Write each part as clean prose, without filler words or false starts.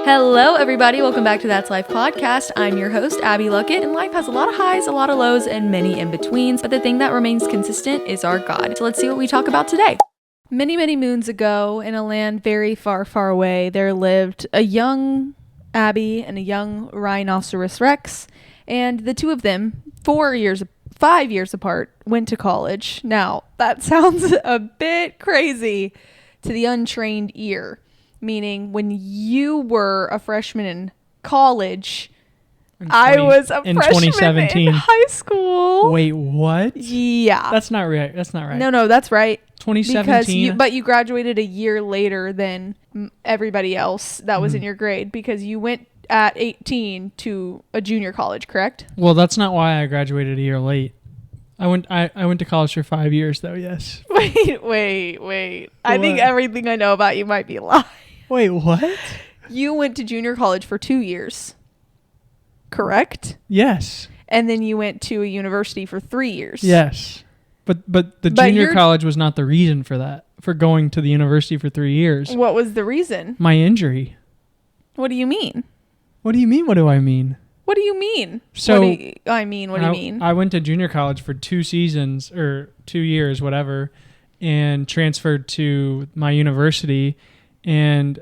Hello, everybody. Welcome back to That's Life podcast. I'm your host, Abby Luckett, and life has a lot of highs, a lot of lows, and many in-betweens, but the thing that remains consistent is our God. So let's see what we talk about today. Many, many moons ago, in a land very far, far away, there lived a young Abby and a young rhinoceros Rex, and the two of them, 5 years apart, went to college. Now, that sounds a bit crazy to the untrained ear. Meaning, when you were a freshman in college, I was a freshman in high school. Wait, what? Yeah. That's not right. That's not right. No, that's right. 2017? But you graduated a year later than everybody else that was in your grade because you went at 18 to a junior college, correct? Well, that's not why I graduated a year late. I went to college for 5 years, though, yes. Wait. I think everything I know about you might be a lie. Wait, what? You went to junior college for 2 years, correct? Yes. And then you went to a university for 3 years. Yes. But the junior college was not the reason for that, for going to the university for 3 years. What was the reason? My injury. What do you mean? What do you mean? What do I mean? What do you mean? So what do you mean? I went to junior college for 2 seasons or 2 years, whatever, and transferred to my university. And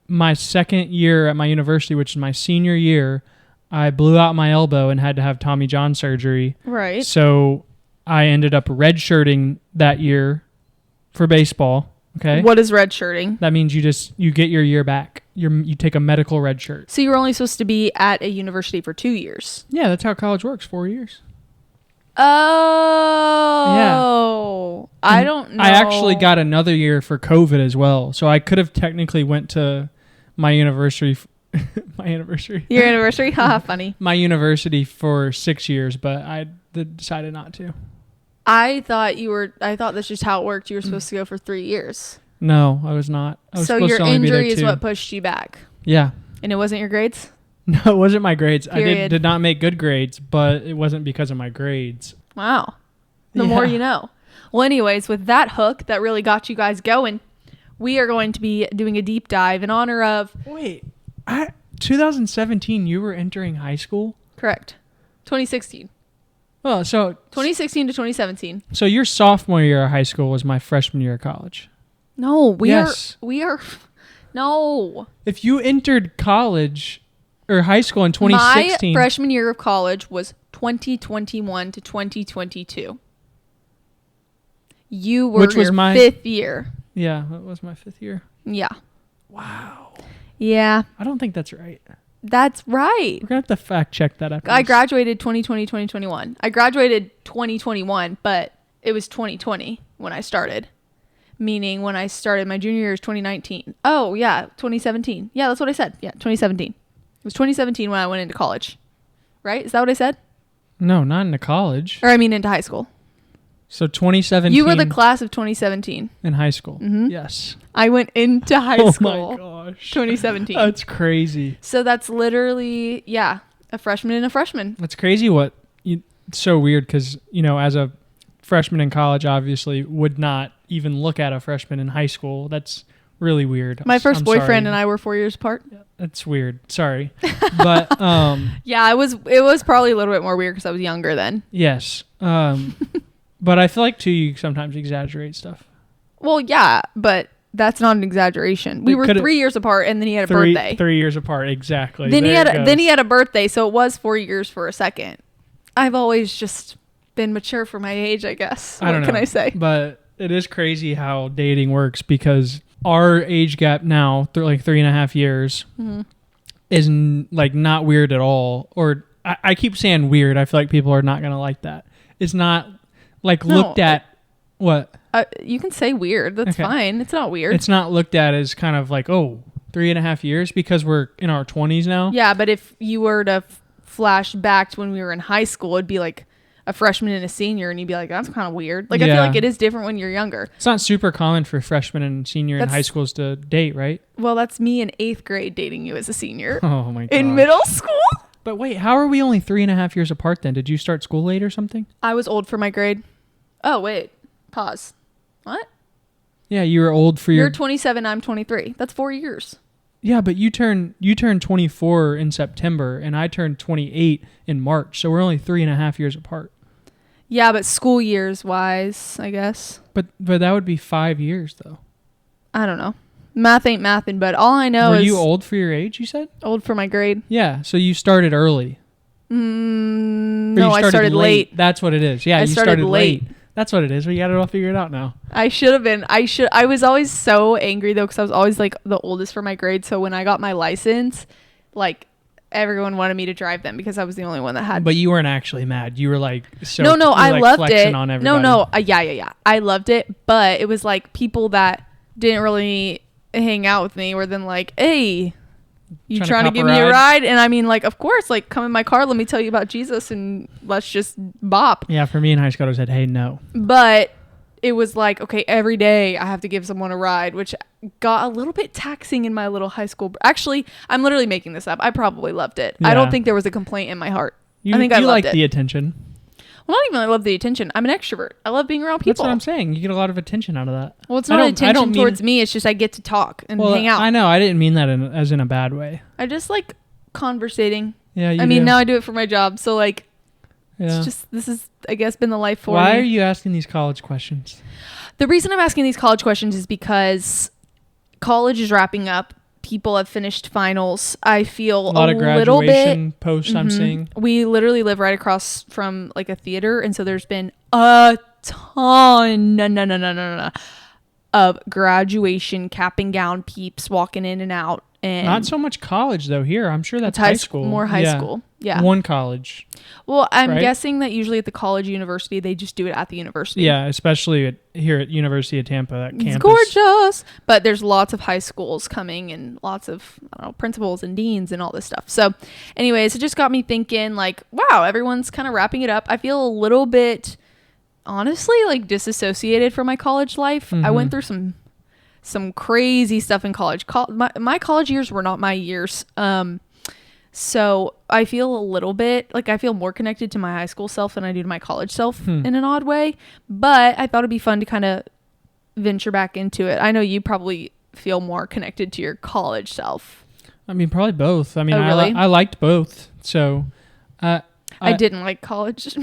my second year at my university, which is my senior year, I blew out my elbow and had to have Tommy John surgery. Right. So I ended up redshirting that year for baseball. Okay. What is redshirting? That means you get your year back. You take a medical redshirt. So you were only supposed to be at a university for 2 years. Yeah, that's how college works. 4 years. Oh, yeah. I don't know. I actually got another year for COVID as well, so I could have technically went to my university. Your anniversary? Haha, funny. My university for 6 years, but I decided not to. I thought that's just how it worked. You were supposed to go for 3 years. No, I was not. So your injury is what pushed you back. Yeah. And it wasn't your grades? No, it wasn't my grades. Period. I did not make good grades, but it wasn't because of my grades. Wow. The more you know. Well, anyways, with that hook that really got you guys going, we are going to be doing a deep dive in honor of... Wait, 2017, you were entering high school? Correct. 2016. Well, so... 2016 to 2017. So your sophomore year of high school was my freshman year of college? No, we are... No. If you entered college... or high school in 2016. My freshman year of college was 2021 to 2022. You were my fifth year. Yeah, that was my 5th year. Yeah. Wow. Yeah. I don't think that's right. That's right. We're going to have to fact check that up. I graduated 2020, 2021. I graduated 2021, but it was 2020 when I started. Meaning when I started my junior year is 2019. Oh, yeah, 2017. Yeah, that's what I said. Yeah, 2017. It was 2017 when I went into college. Right? Is that what I said? No, not into college. Or I mean into high school. So 2017. You were the class of 2017. In high school. Mm-hmm. Yes. I went into high school. Oh my gosh. 2017. That's crazy. So that's literally, a freshman and a freshman. That's crazy it's so weird because, as a freshman in college, obviously would not even look at a freshman in high school. That's really weird. My first boyfriend and I were 4 years apart. Yeah, that's weird. Sorry. But yeah, it was probably a little bit more weird because I was younger then. Yes. But I feel like too you sometimes exaggerate stuff. Well, yeah, but that's not an exaggeration. We were 3 years apart and then he had a birthday. 3 years apart, exactly. Then he had a birthday, so it was 4 years for a second. I've always just been mature for my age, I guess. What can I say? But it is crazy how dating works because our age gap now, like 3.5 years, is not weird at all. Or I keep saying weird. I feel like people are not going to like that. It's not looked at. What? You can say weird. That's fine. It's not weird. It's not looked at as kind of like, 3.5 years because we're in our 20s now. Yeah, but if you were to flash back to when we were in high school, it'd be like a freshman and a senior, and you'd be like, that's kind of weird. I feel like it is different when you're younger. It's not super common for freshmen and senior in high schools to date, right? Well, that's me in 8th grade dating you as a senior. Oh my god. In middle school? But wait, how are we only 3.5 years apart then? Did you start school late or something? I was old for my grade. Oh, wait. Pause. What? Yeah, you were old for You're 27, I'm 23. That's 4 years. Yeah, but you turn 24 in September, and I turned 28 in March, so we're only 3.5 years apart. Yeah, but school years wise, I guess. But that would be 5 years, though. I don't know. Math ain't mathin', but all I know is... Were you old for your age, you said? Old for my grade. Yeah, so you started early. No, I started late. That's what it is. Yeah, you started late. That's what it is. We got it all figured out now. I should have been. I was always so angry, though, because I was always, like, the oldest for my grade. So when I got my license, like, everyone wanted me to drive them because I was the only one that had... But you weren't actually mad. You were, like, so... No, I like loved flexing it. on everybody. No. Yeah. I loved it. But it was, like, people that didn't really hang out with me were then like, hey, you trying to give me a ride? And I mean, like, of course, like, come in my car, let me tell you about Jesus, and let's just bop. Yeah, for me in high school, I said, hey, no. But it was like, okay, every day I have to give someone a ride, which got a little bit taxing in my little high school. Actually, I'm literally making this up. I probably loved it. Yeah. I don't think there was a complaint in my heart. I think I loved it. You like the attention. Well, not even I love the attention. I'm an extrovert. I love being around people. That's what I'm saying. You get a lot of attention out of that. Well, it's not attention towards me. It's just I get to talk and hang out. I know. I didn't mean that as in a bad way. I just like conversating. Yeah, I mean, now I do it for my job. So, like, it's just, this is, I guess, been the life for me. Why are you asking these college questions? The reason I'm asking these college questions is because college is wrapping up. People have finished finals. I feel a lot of graduation posts I'm seeing. We literally live right across from like a theater, and so there's been a ton of graduation cap and gown peeps walking in and out. And not so much college though here. I'm sure that's high school. More high school. Yeah. One college. Well, I'm guessing that usually at the college university, they just do it at the university. Yeah, especially here at University of Tampa, that campus. It's gorgeous. But there's lots of high schools coming and lots of, I don't know, principals and deans and all this stuff. So anyways, it just got me thinking like, wow, everyone's kind of wrapping it up. I feel a little bit, honestly, like disassociated from my college life. I went through some crazy stuff in college. My college years were not my years. So I feel a little bit like I feel more connected to my high school self than I do to my college self in an odd way. But I thought it'd be fun to kind of venture back into it. I know you probably feel more connected to your college self. I mean, probably both. I mean, really? I liked both. So I didn't like college.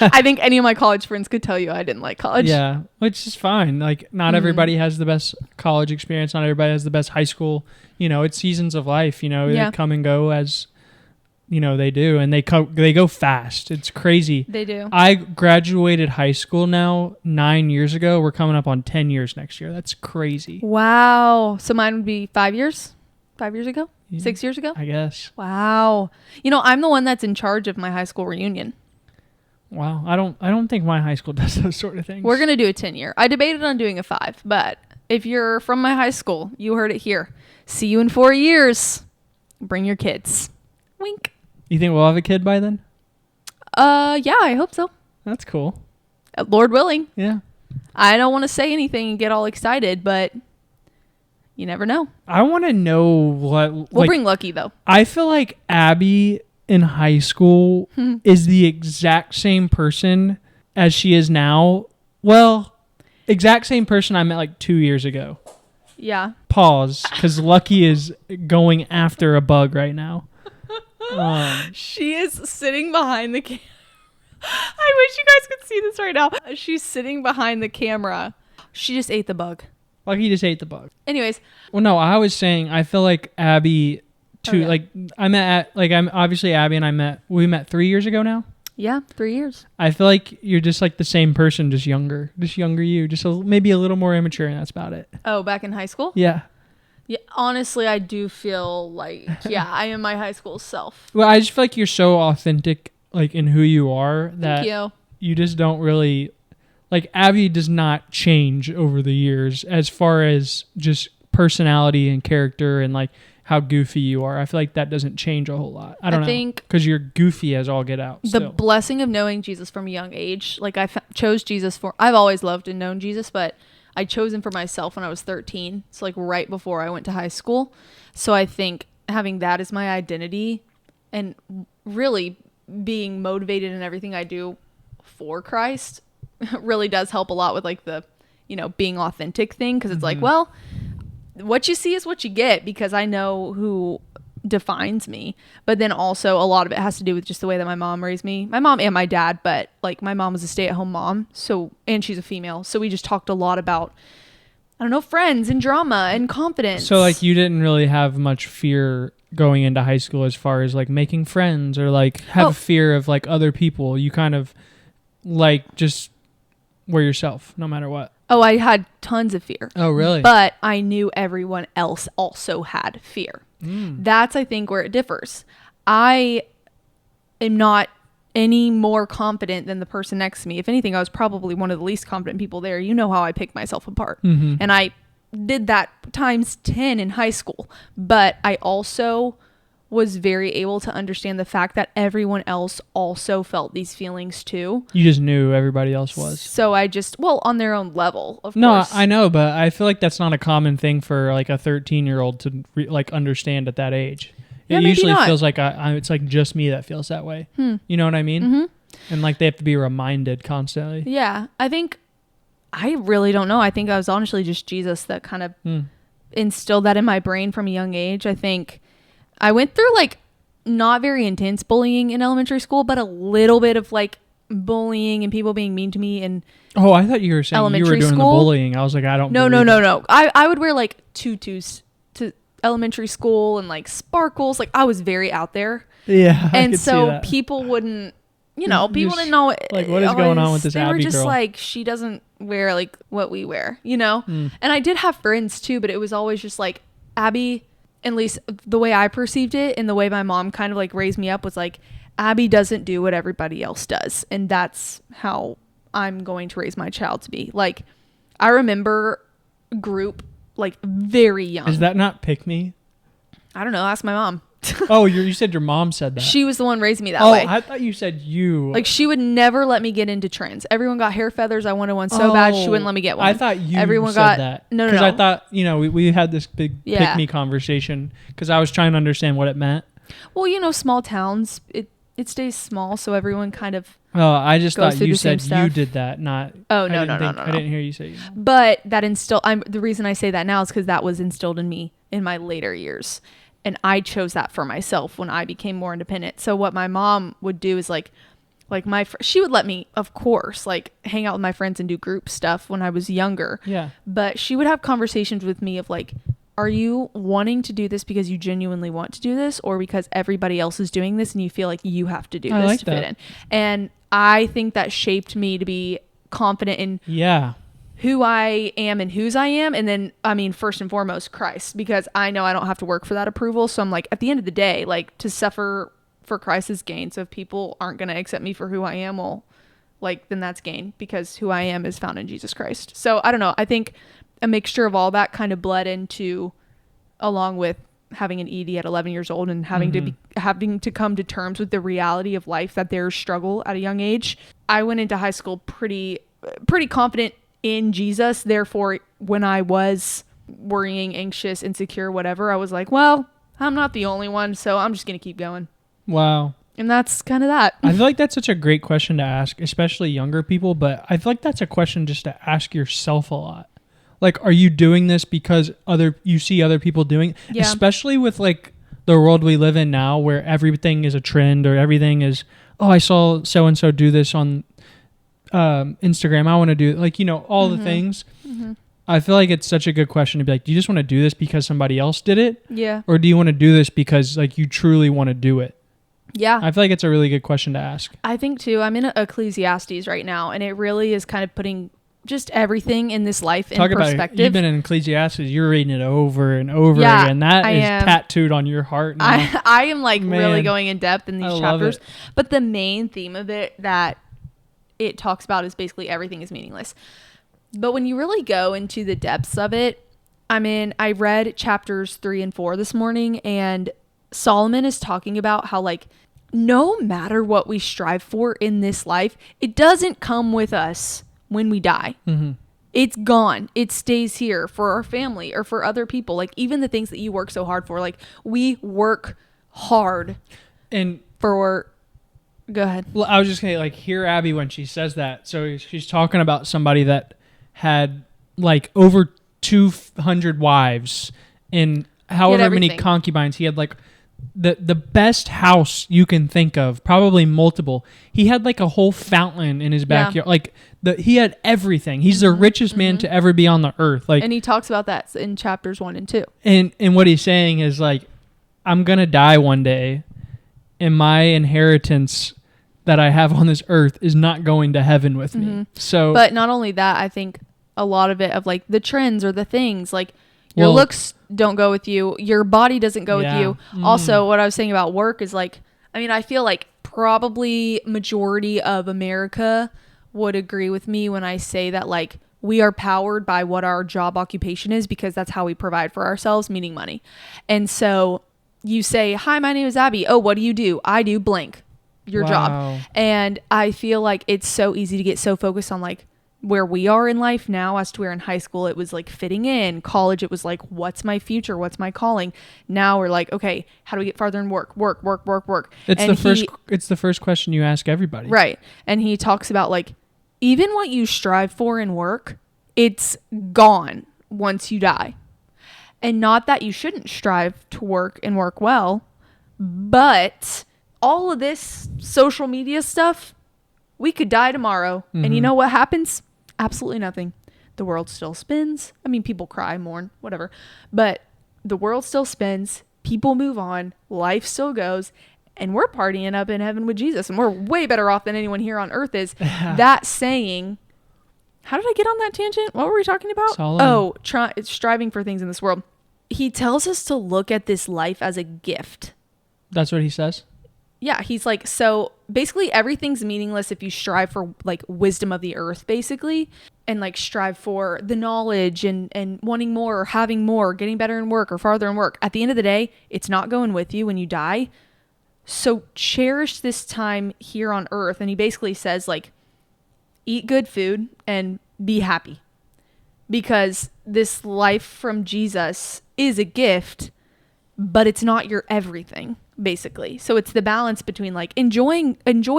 I think any of my college friends could tell you I didn't like college. Yeah, which is fine. Like, not everybody has the best college experience. Not everybody has the best high school. You know, it's seasons of life. You know, they come and go as, you know, they do. And they go fast. It's crazy. They do. I graduated high school now 9 years ago. We're coming up on 10 years next year. That's crazy. Wow. So mine would be 5 years? 5 years ago? Yeah, 6 years ago? I guess. Wow. You know, I'm the one that's in charge of my high school reunion. Wow. I don't think my high school does those sort of things. We're going to do a 10-year. I debated on doing a 5, but if you're from my high school, you heard it here. See you in 4 years. Bring your kids. Wink. You think we'll have a kid by then? Yeah, I hope so. That's cool. Lord willing. Yeah. I don't want to say anything and get all excited, but you never know. I want to know what... We'll bring Lucky, though. I feel like Abby in high school is the exact same person as she is now. Well, exact same person I met like 2 years ago. Yeah. Pause, because Lucky is going after a bug right now. She is sitting behind the camera. I wish you guys could see this right now. She's sitting behind the camera. She just ate the bug. Lucky just ate the bug. Anyways. Well, no, I was saying I feel like Abby too. Like I'm obviously Abby and we met 3 years ago now. Yeah, 3 years. I feel like you're just like the same person, just younger you, just maybe a little more immature, and that's about it. Oh, back in high school? Yeah. Yeah, honestly, I do feel like, I am my high school self. Well, I just feel like you're so authentic, like in who you are, that Thank you just don't really, like Abby does not change over the years as far as just personality and character and like how goofy you are. I feel like that doesn't change a whole lot. I don't know. Because you're goofy as all get out. The blessing of knowing Jesus from a young age, like I chose Jesus I've always loved and known Jesus, but I chose him for myself when I was 13. So like right before I went to high school. So I think having that as my identity and really being motivated in everything I do for Christ really does help a lot with like the, being authentic thing. Cause it's like, well, what you see is what you get, because I know who defines me. But then also a lot of it has to do with just the way that my mom raised me. My mom and my dad, but like my mom was a stay-at-home mom, so, and she's a female. So we just talked a lot about, I don't know, friends and drama and confidence. So like you didn't really have much fear going into high school as far as like making friends or like have a fear of like other people. You kind of like just were yourself no matter what. Oh, I had tons of fear. Oh, really? But I knew everyone else also had fear. That's, I think, where it differs. I am not any more confident than the person next to me. If anything, I was probably one of the least confident people there. You know how I pick myself apart. And I did that times 10 in high school. But I also was very able to understand the fact that everyone else also felt these feelings too. You just knew everybody else was. So I just, well, on their own level, of No, course. I know, but I feel like that's not a common thing for like a 13-year-old to like understand at that age. Yeah, it maybe usually not. feels like it's like just me that feels that way. You know what I mean? And like they have to be reminded constantly. Yeah, I think, I really don't know. I think I was honestly just Jesus that kind of instilled that in my brain from a young age. I think I went through like not very intense bullying in elementary school, but a little bit of like bullying and people being mean to me. And oh, I thought you were saying you were doing the bullying. I was like, I don't. No. I would wear like tutus to elementary school and like sparkles. Like I was very out there. Yeah, and so people wouldn't, people didn't know like what is going on with this Abby girl. They were just like, she doesn't wear like what we wear, And I did have friends too, but it was always just like Abby. At least the way I perceived it and the way my mom kind of like raised me up was like, Abby doesn't do what everybody else does. And that's how I'm going to raise my child to be. Like, I remember group like very young. Is that not pick me? I don't know. Ask my mom. Oh, you said your mom said that. She was the one raising me that way. Oh, I thought you said you. Like she would never let me get into trends. Everyone got hair feathers. I wanted one so bad. She wouldn't let me get one. I thought you Everyone said got that. No. Because I thought, we had this big pick me conversation because I was trying to understand what it meant. Well, small towns, it stays small. So everyone kind of. Oh, I just thought you said you did that, not. Oh, no. I didn't hear you say. But that the reason I say that now is because that was instilled in me in my later years. And I chose that for myself when I became more independent. So what my mom would do is like she would let me, of course, like hang out with my friends and do group stuff when I was younger. Yeah. But she would have conversations with me of like, are you wanting to do this because you genuinely want to do this, or because everybody else is doing this and you feel like you have to do this to fit in? And I think that shaped me to be confident in who I am and whose I am. And then, I mean, first and foremost, Christ, because I know I don't have to work for that approval. So I'm like, at the end of the day, like to suffer for Christ's gain. So if people aren't going to accept me for who I am, well, like, then that's gain, because who I am is found in Jesus Christ. So I don't know. I think a mixture of all that kind of bled into, along with having an ED at 11 years old and having to come to terms with the reality of life, that there's struggle at a young age. I went into high school pretty confident in Jesus. Therefore, when I was worrying, anxious, insecure, whatever, I was like, well, I'm not the only one, so I'm just going to keep going. Wow. And that's kind of that. I feel like that's such a great question to ask, especially younger people, but I feel like that's a question just to ask yourself a lot. Like, are you doing this because you see other people doing it? Yeah. Especially with like the world we live in now, where everything is a trend, or everything is, oh, I saw so-and-so do this on Instagram, I want to do all the things. I feel like it's such a good question to be like, do you just want to do this because somebody else did it? Yeah. Or do you want to do this because like you truly want to do it? Yeah. I feel like it's a really good question to ask. I think too. I'm in Ecclesiastes right now, and it really is kind of putting just everything in this life in perspective. You've been in Ecclesiastes, you're reading it over and over again. That is tattooed on your heart now. I am like really going in depth in these chapters. But the main theme of it that it talks about is basically everything is meaningless. But when you really go into the depths of it, I read chapters 3 and 4 this morning, and Solomon is talking about how like no matter what we strive for in this life, it doesn't come with us when we die. It's gone. It stays here for our family or for other people. Like even the things that you work so hard for, like we work hard and for. Go ahead. Well, I was just going to like hear Abby when she says that. So she's talking about somebody that had like over 200 wives and however many concubines. He had like the best house you can think of, probably multiple. He had like a whole fountain in his backyard. Like he had everything. He's the richest man to ever be on the earth. Like, and he talks about that in chapters 1 and 2. And what he's saying is like, I'm gonna die one day, and my inheritance that I have on this earth is not going to heaven with me. So, but not only that, I think a lot of it of like the trends or the things like your looks don't go with you, your body doesn't go with you. Also, what I was saying about work is like, I mean, I feel like probably majority of America would agree with me when I say that like we are powered by what our job occupation is, because that's how we provide for ourselves, meaning money. And so you say, hi, my name is Abby. Oh, what do you do? I do blank, your job. And I feel like it's so easy to get so focused on like where we are in life now as to where in high school it was like fitting in. College, it was like, what's my future? What's my calling? Now we're like, okay, how do we get farther in work? It's the first question you ask everybody. Right. And he talks about like, even what you strive for in work, it's gone once you die. And not that you shouldn't strive to work and work well, but all of this social media stuff, we could die tomorrow. And you know what happens? Absolutely nothing. The world still spins. I mean, people cry, mourn, whatever. But the world still spins. People move on. Life still goes. And we're partying up in heaven with Jesus. And we're way better off than anyone here on earth is. That saying, how did I get on that tangent? What were we talking about? Striving for things in this world. He tells us to look at this life as a gift. That's what he says? Yeah, he's like, so basically everything's meaningless if you strive for like wisdom of the earth, basically, and like strive for the knowledge and wanting more or having more, getting better in work or farther in work. At the end of the day, it's not going with you when you die. So cherish this time here on earth. And he basically says like, eat good food and be happy, because this life from Jesus is a gift, but it's not your everything. Basically. So it's the balance between like enjoy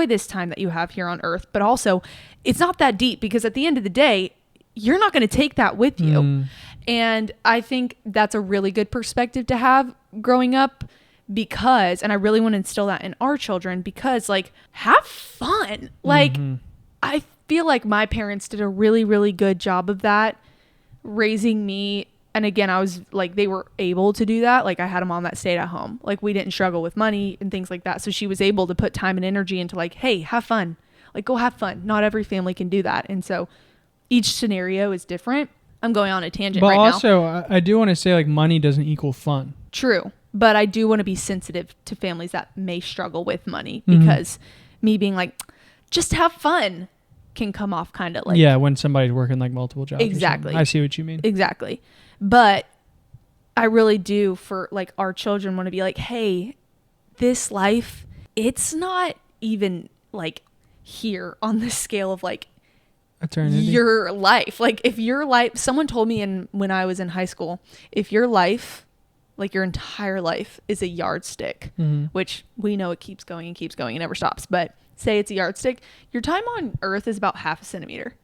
this time that you have here on earth, but also it's not that deep, because at the end of the day, you're not going to take that with you. And I think that's a really good perspective to have growing up, because, and I really want to instill that in our children, because like, have fun. Like, I feel like my parents did a really, really good job of that, raising me. And again, I was like, they were able to do that. Like I had a mom that stayed at home. Like we didn't struggle with money and things like that. So she was able to put time and energy into like, hey, have fun. Like go have fun. Not every family can do that. And so each scenario is different. I'm going on a tangent right now. But also, I do want to say like money doesn't equal fun. True. But I do want to be sensitive to families that may struggle with money, because me being like, just have fun can come off kind of like. Yeah, when somebody's working like multiple jobs. Exactly. I see what you mean. Exactly. But I really do, for like our children, want to be like, hey, this life, it's not even like here on the scale of like eternity. Your life. Like if your life, someone told me when I was in high school, if your life, like your entire life is a yardstick, which we know it keeps going and keeps going and never stops. But say it's a yardstick, your time on earth is about 0.5 centimeter.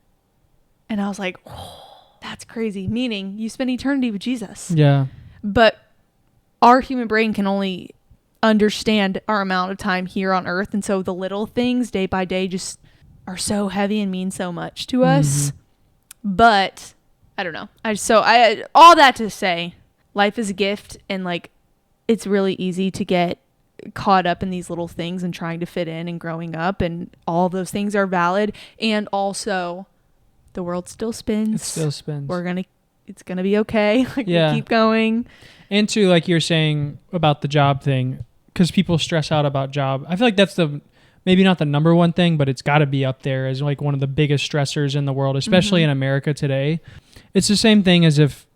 And I was like, oh, that's crazy. Meaning you spend eternity with Jesus. Yeah. But our human brain can only understand our amount of time here on earth. And so the little things day by day just are so heavy and mean so much to us. But I don't know. I all that to say, life is a gift, and like it's really easy to get caught up in these little things and trying to fit in and growing up, and all those things are valid. And also the world still spins. It still spins. It's gonna be okay. Like we keep going. And to like you're saying about the job thing, because people stress out about job. I feel like that's maybe not the number one thing, but it's got to be up there as like one of the biggest stressors in the world, especially in America today. It's the same thing as if,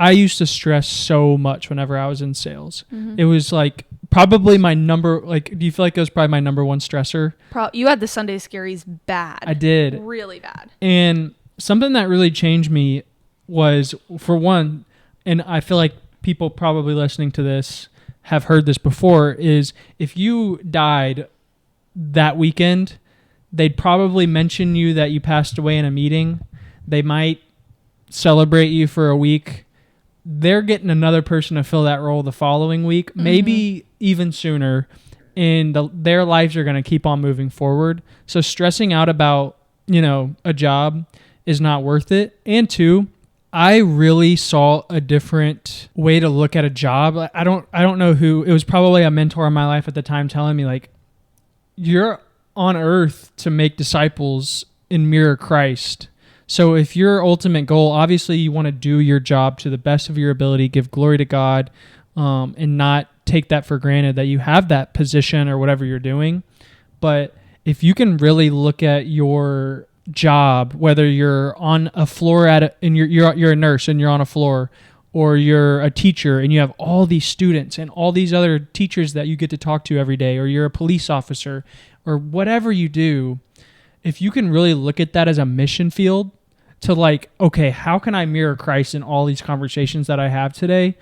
I used to stress so much whenever I was in sales. It was like probably my number, like, do you feel like it was probably my number one stressor? You had the Sunday scaries bad. I did. Really bad. And something that really changed me was, for one, and I feel like people probably listening to this have heard this before, is if you died that weekend, they'd probably mention you that you passed away in a meeting. They might celebrate you for a week, they're getting another person to fill that role the following week, maybe even sooner, and their lives are going to keep on moving forward. So stressing out about, a job is not worth it. And two, I really saw a different way to look at a job. I don't know who, it was probably a mentor in my life at the time telling me, like, you're on earth to make disciples and mirror Christ. So if your ultimate goal, obviously you want to do your job to the best of your ability, give glory to God, and not take that for granted that you have that position or whatever you're doing. But if you can really look at your job, whether you're on a floor and you're a nurse and you're on a floor, or you're a teacher and you have all these students and all these other teachers that you get to talk to every day, or you're a police officer, or whatever you do, if you can really look at that as a mission field to, like, okay, how can I mirror Christ in all these conversations that I have today?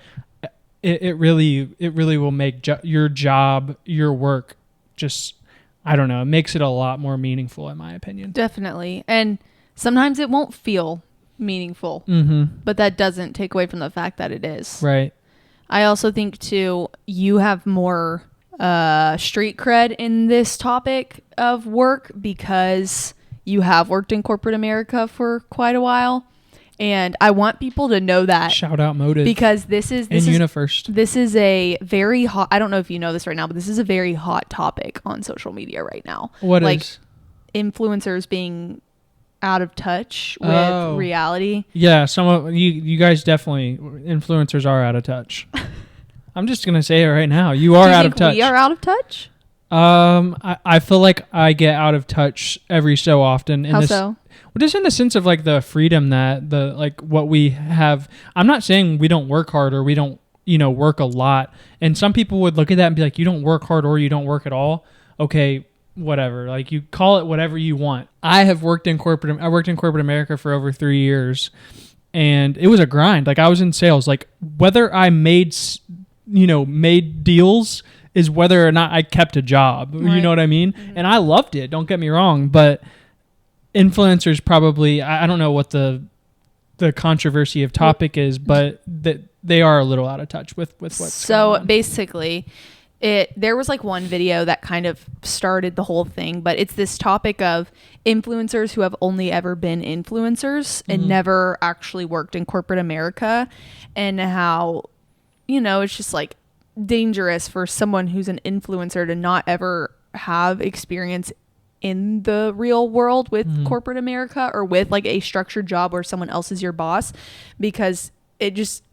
It really will make your job, your work, just, I don't know, it makes it a lot more meaningful, in my opinion. Definitely. And sometimes it won't feel meaningful, but that doesn't take away from the fact that it is. Right. I also think, too, you have more street cred in this topic of work because you have worked in corporate America for quite a while. And I want people to know that. Shout out Motive. Because this is UniFirst. This is a very hot, I don't know if you know this right now, but this is a very hot topic on social media right now. What is? Influencers being out of touch with reality. Yeah, some of you guys definitely, influencers are out of touch. I'm just going to say it right now. You are out of touch. We are out of touch? I feel like I get out of touch every so often. How so? Well, just in the sense of, like, the freedom that what we have. I'm not saying we don't work hard or we don't, work a lot. And some people would look at that and be like, you don't work hard or you don't work at all. Okay, whatever. Like, you call it whatever you want. I worked in corporate America for over 3 years, and it was a grind. Like, I was in sales. Like, whether I made deals is whether or not I kept a job. Right. You know what I mean? And I loved it. Don't get me wrong. But influencers probably, I don't know what the controversy of topic is, but they are a little out of touch with what's going on. Basically, there was like one video that kind of started the whole thing, but it's this topic of influencers who have only ever been influencers and never actually worked in corporate America, and how, it's just like dangerous for someone who's an influencer to not ever have experience in the real world with corporate America, or with like a structured job where someone else is your boss, because it just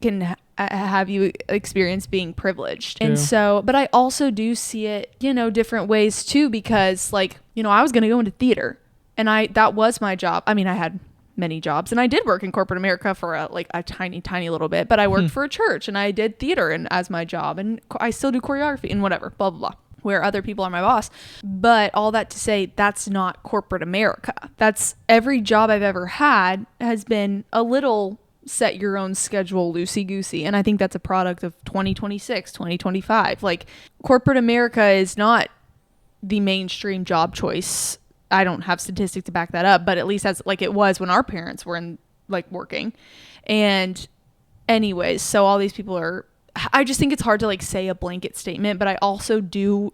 can have you experience being privileged. True. And so, but I also do see it, different ways too, because, like, I was going to go into theater, and that was my job. I mean, I had many jobs, and I did work in corporate America for a tiny little bit, but I worked for a church, and I did theater as my job, and I still do choreography and whatever, blah, blah, blah, where other people are my boss. But all that to say, that's not corporate America. That's every job I've ever had has been a little set your own schedule, loosey-goosey. And I think that's a product of 2026, 2025. Like, corporate America is not the mainstream job choice. I don't have statistics to back that up, but at least as like it was when our parents were in, like, working. And anyways, so all these people I just think it's hard to, like, say a blanket statement, but I also do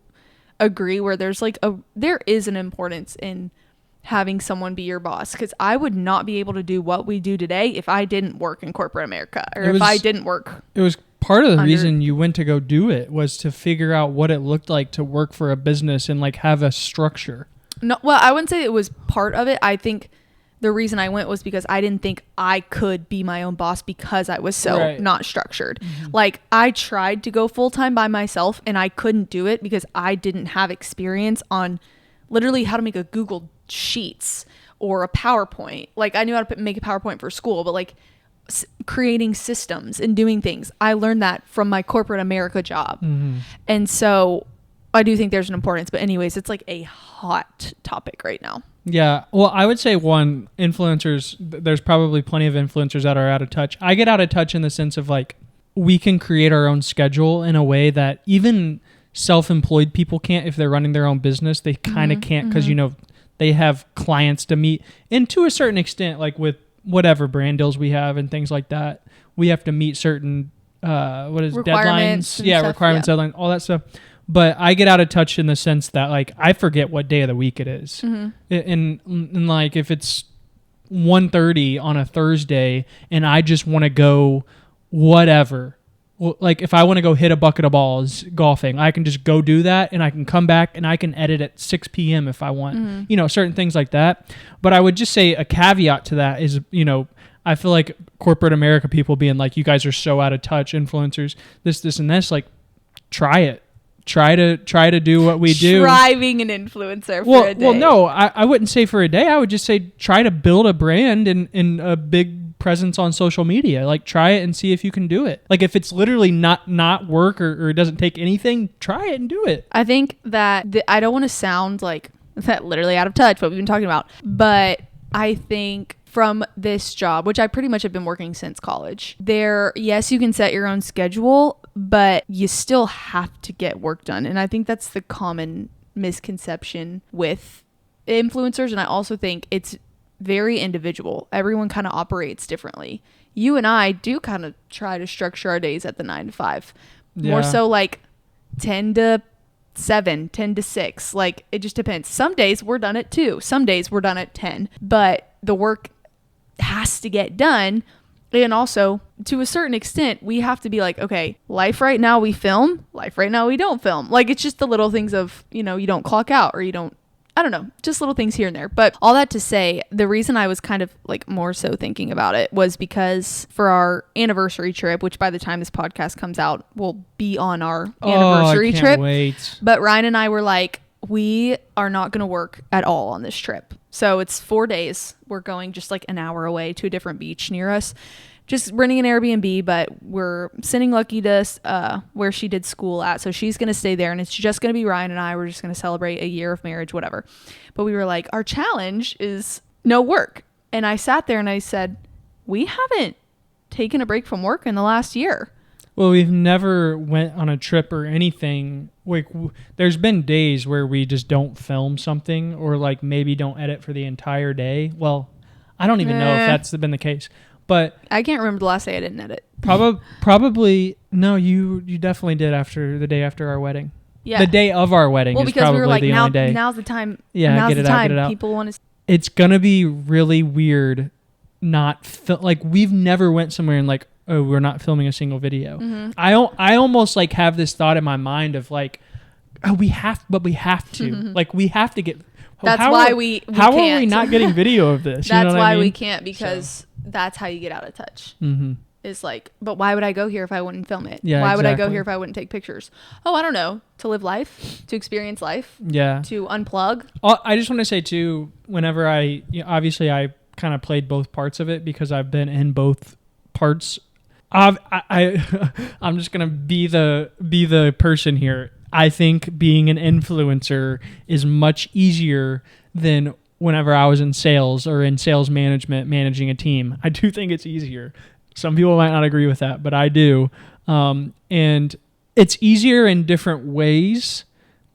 agree where there is an importance in having someone be your boss, because I would not be able to do what we do today if I didn't work in corporate America, or if I didn't work. It was part of the reason you went to go do it, was to figure out what it looked like to work for a business and, like, have a structure. No, well, I wouldn't say it was part of it. I think the reason I went was because I didn't think I could be my own boss because I was so not structured. Like, I tried to go full-time by myself, and I couldn't do it because I didn't have experience on literally how to make a Google Sheets or a PowerPoint. Like, I knew how to make a PowerPoint for school, but, like, creating systems and doing things, I learned that from my corporate America job. And so I do think there's an importance. But anyways, it's like a hot topic right now. Yeah. Well, I would say influencers, there's probably plenty of influencers that are out of touch. I get out of touch in the sense of, like, we can create our own schedule in a way that even self-employed people can't. If they're running their own business, they kind of can't, because, they have clients to meet. And to a certain extent, like with whatever brand deals we have and things like that, we have to meet certain requirements deadlines, requirements, deadlines, all that stuff. But I get out of touch in the sense that like I forget what day of the week it is. And like if it's 1:30 on a Thursday and I just want to go whatever, well, like if I want to go hit a bucket of balls golfing, I can just go do that and I can come back and I can edit at 6 p.m. if I want, certain things like that. But I would just say a caveat to that is, I feel like corporate America people being like, you guys are so out of touch, influencers, this and this, like try it. Try to do what we do. Try being an influencer for a day. Well, no, I wouldn't say for a day. I would just say try to build a brand and a big presence on social media. Like try it and see if you can do it. Like if it's literally not work or it doesn't take anything, try it and do it. I think that I don't want to sound like that literally out of touch what we've been talking about, but I think from this job, which I pretty much have been working since college, yes, you can set your own schedule, but you still have to get work done. And I think that's the common misconception with influencers. And I also think it's very individual. Everyone kind of operates differently. You and I do kind of try to structure our days at the 9 to 5. More so like 10 to 7, 10 to 6. Like it just depends. Some days we're done at 2. Some days we're done at 10. But the work has to get done. And also to a certain extent we have to be like, okay, life right now we film, life right now we don't film. Like it's just the little things of, you don't clock out or you don't, I don't know, just little things here and there. But all that to say, the reason I was kind of like more so thinking about it was because for our anniversary trip, which by the time this podcast comes out will be on our anniversary trip. Wait. But Ryan and I were like, we are not going to work at all on this trip. So it's 4 days. We're going just like an hour away to a different beach near us. Just renting an Airbnb, but we're sending Lucky to where she did school at. So she's going to stay there and it's just going to be Ryan and I. We're just going to celebrate a year of marriage, whatever. But we were like, our challenge is no work. And I sat there and I said, we haven't taken a break from work in the last year. Well, we've never went on a trip or anything. Like, there's been days where we just don't film something or like maybe don't edit for the entire day. Well, I don't even know if that's been the case. But I can't remember the last day I didn't edit. Probably no. You definitely did after the day after our wedding. Yeah, the day of our wedding is because probably we were like, the only day. Now's the time. Yeah, now's get the it time. out. Get it out. People want to. It's gonna be really weird. Like we've never went somewhere and like, oh, we're not filming a single video. Mm-hmm. I almost like have this thought in my mind of like, oh, we have to. Mm-hmm. Like we have to get. That's why we How can't. are we not getting video of this? That's why I mean? we can't, because that's how you get out of touch. Mm-hmm. It's like, but why would I go here if I wouldn't film it? Yeah, why would I go here if I wouldn't take pictures? Oh, I don't know. To live life, to experience life. Yeah. To unplug. I just want to say too, whenever obviously I kind of played both parts of it because I've been in both parts. I'm just gonna be the person here. I think being an influencer is much easier than whenever I was in sales or in sales management, managing a team. I do think it's easier. Some people might not agree with that, but I do. And it's easier in different ways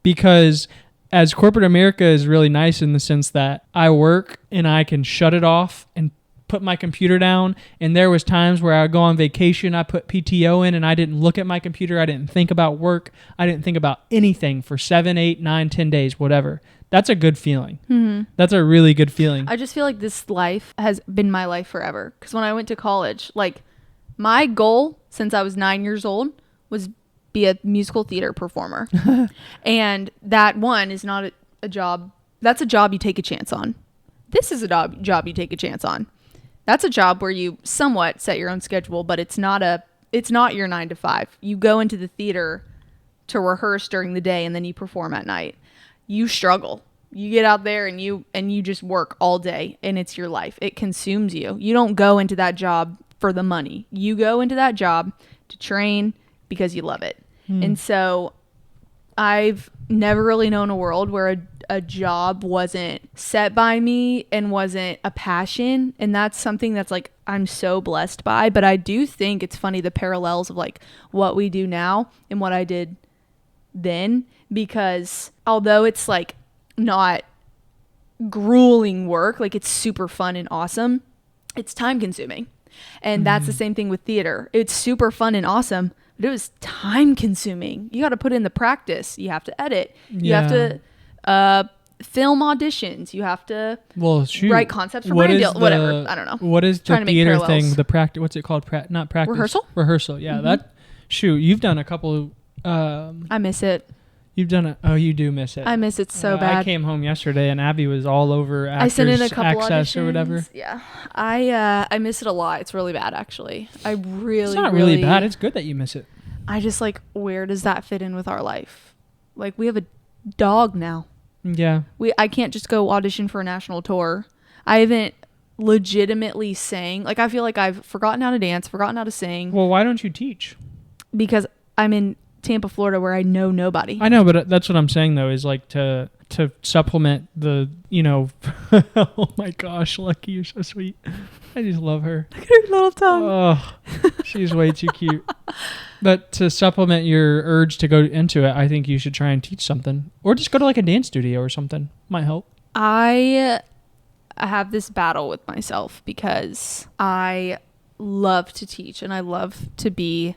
because as corporate America is really nice in the sense that I work and I can shut it off and put my computer down. And there was times where I would go on vacation, I put PTO in and I didn't look at my computer. I didn't think about work. I didn't think about anything for 7, 8, 9, 10 days, whatever. That's a good feeling. Mm-hmm. That's a really good feeling. I just feel like this life has been my life forever. Because when I went to college, like my goal since I was 9 years old was be a musical theater performer. And that one is not a job. That's a job you take a chance on. This is a job you take a chance on. That's a job where you somewhat set your own schedule, but it's not your 9 to 5. You go into the theater to rehearse during the day and then you perform at night. You struggle. You get out there and you just work all day and it's your life. It consumes you. You don't go into that job for the money. You go into that job to train because you love it. And so I've never really known a world where a job wasn't set by me and wasn't a passion. And that's something that's like I'm so blessed by. But I do think it's funny the parallels of like what we do now and what I did then, because although it's like not grueling work, like it's super fun and awesome, it's time consuming. And that's the same thing with theater. It's super fun and awesome, but it was time consuming. You got to put in the practice. You have to edit. You have to film auditions. You have to write concepts for brand deal. Whatever. I don't know. What is the theater thing? The practice. What's it called? Not practice. Rehearsal. Yeah. You've done a couple. I miss it. You've done it. Oh, you do miss it. I miss it so bad. I came home yesterday and Abby was all over Actors I sent in a couple Access auditions. or whatever. Yeah. I miss it a lot. It's really bad, actually. It's not really bad. It's good that you miss it. I just where does that fit in with our life? We have a dog now. Yeah. I can't just go audition for a national tour. I haven't legitimately sang. I feel like I've forgotten how to dance, forgotten how to sing. Well, why don't you teach? Because I'm in Tampa, Florida, where I know nobody. I know, but that's what I'm saying though, is to supplement the, oh my gosh, Lucky, you're so sweet. I just love her. Look at her little tongue. Oh, she's way too cute. But to supplement your urge to go into it, I think you should try and teach something, or just go to a dance studio or something. Might help. I have this battle with myself because I love to teach and I love to be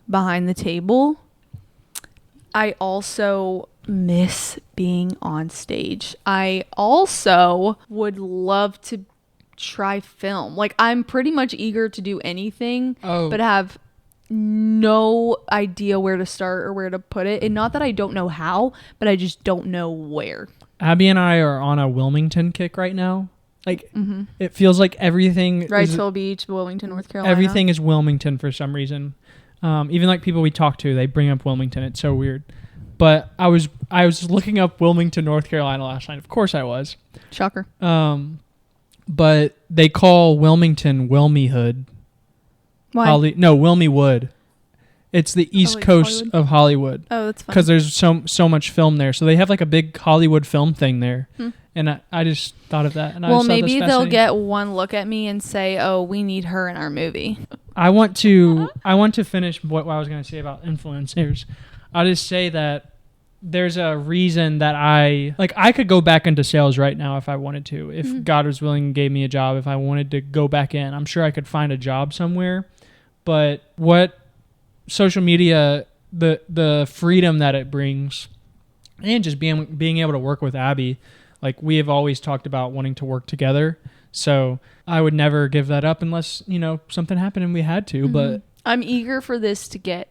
behind the table. I also miss being on stage. I also would love to try film. I'm pretty much eager to do anything, but have no idea where to start or where to put it. And not that I don't know how, but I just don't know where. Abby and I are on a Wilmington kick right now. It feels like everything Wrightsville Beach, Wilmington, North Carolina. Everything is Wilmington for some reason. Even people we talk to, they bring up Wilmington. It's so weird. But I was looking up Wilmington, North Carolina last night. Of course I was. Shocker. But they call Wilmington Wilmeyhood. Why? Wilmeywood. It's the east coast Hollywood? of Hollywood. Oh, that's fine. Because there's so much film there. So they have a big Hollywood film thing there. And I just thought of that. And maybe they'll get one look at me and say, "Oh, we need her in our movie." I want to finish what I was going to say about influencers. I'll just say that there's a reason that I could go back into sales right now if I wanted to. If God was willing and gave me a job, if I wanted to go back in, I'm sure I could find a job somewhere. But what social media, the freedom that it brings, and just being able to work with Abby, we have always talked about wanting to work together. So I would never give that up unless, something happened and we had to. But I'm eager for this to get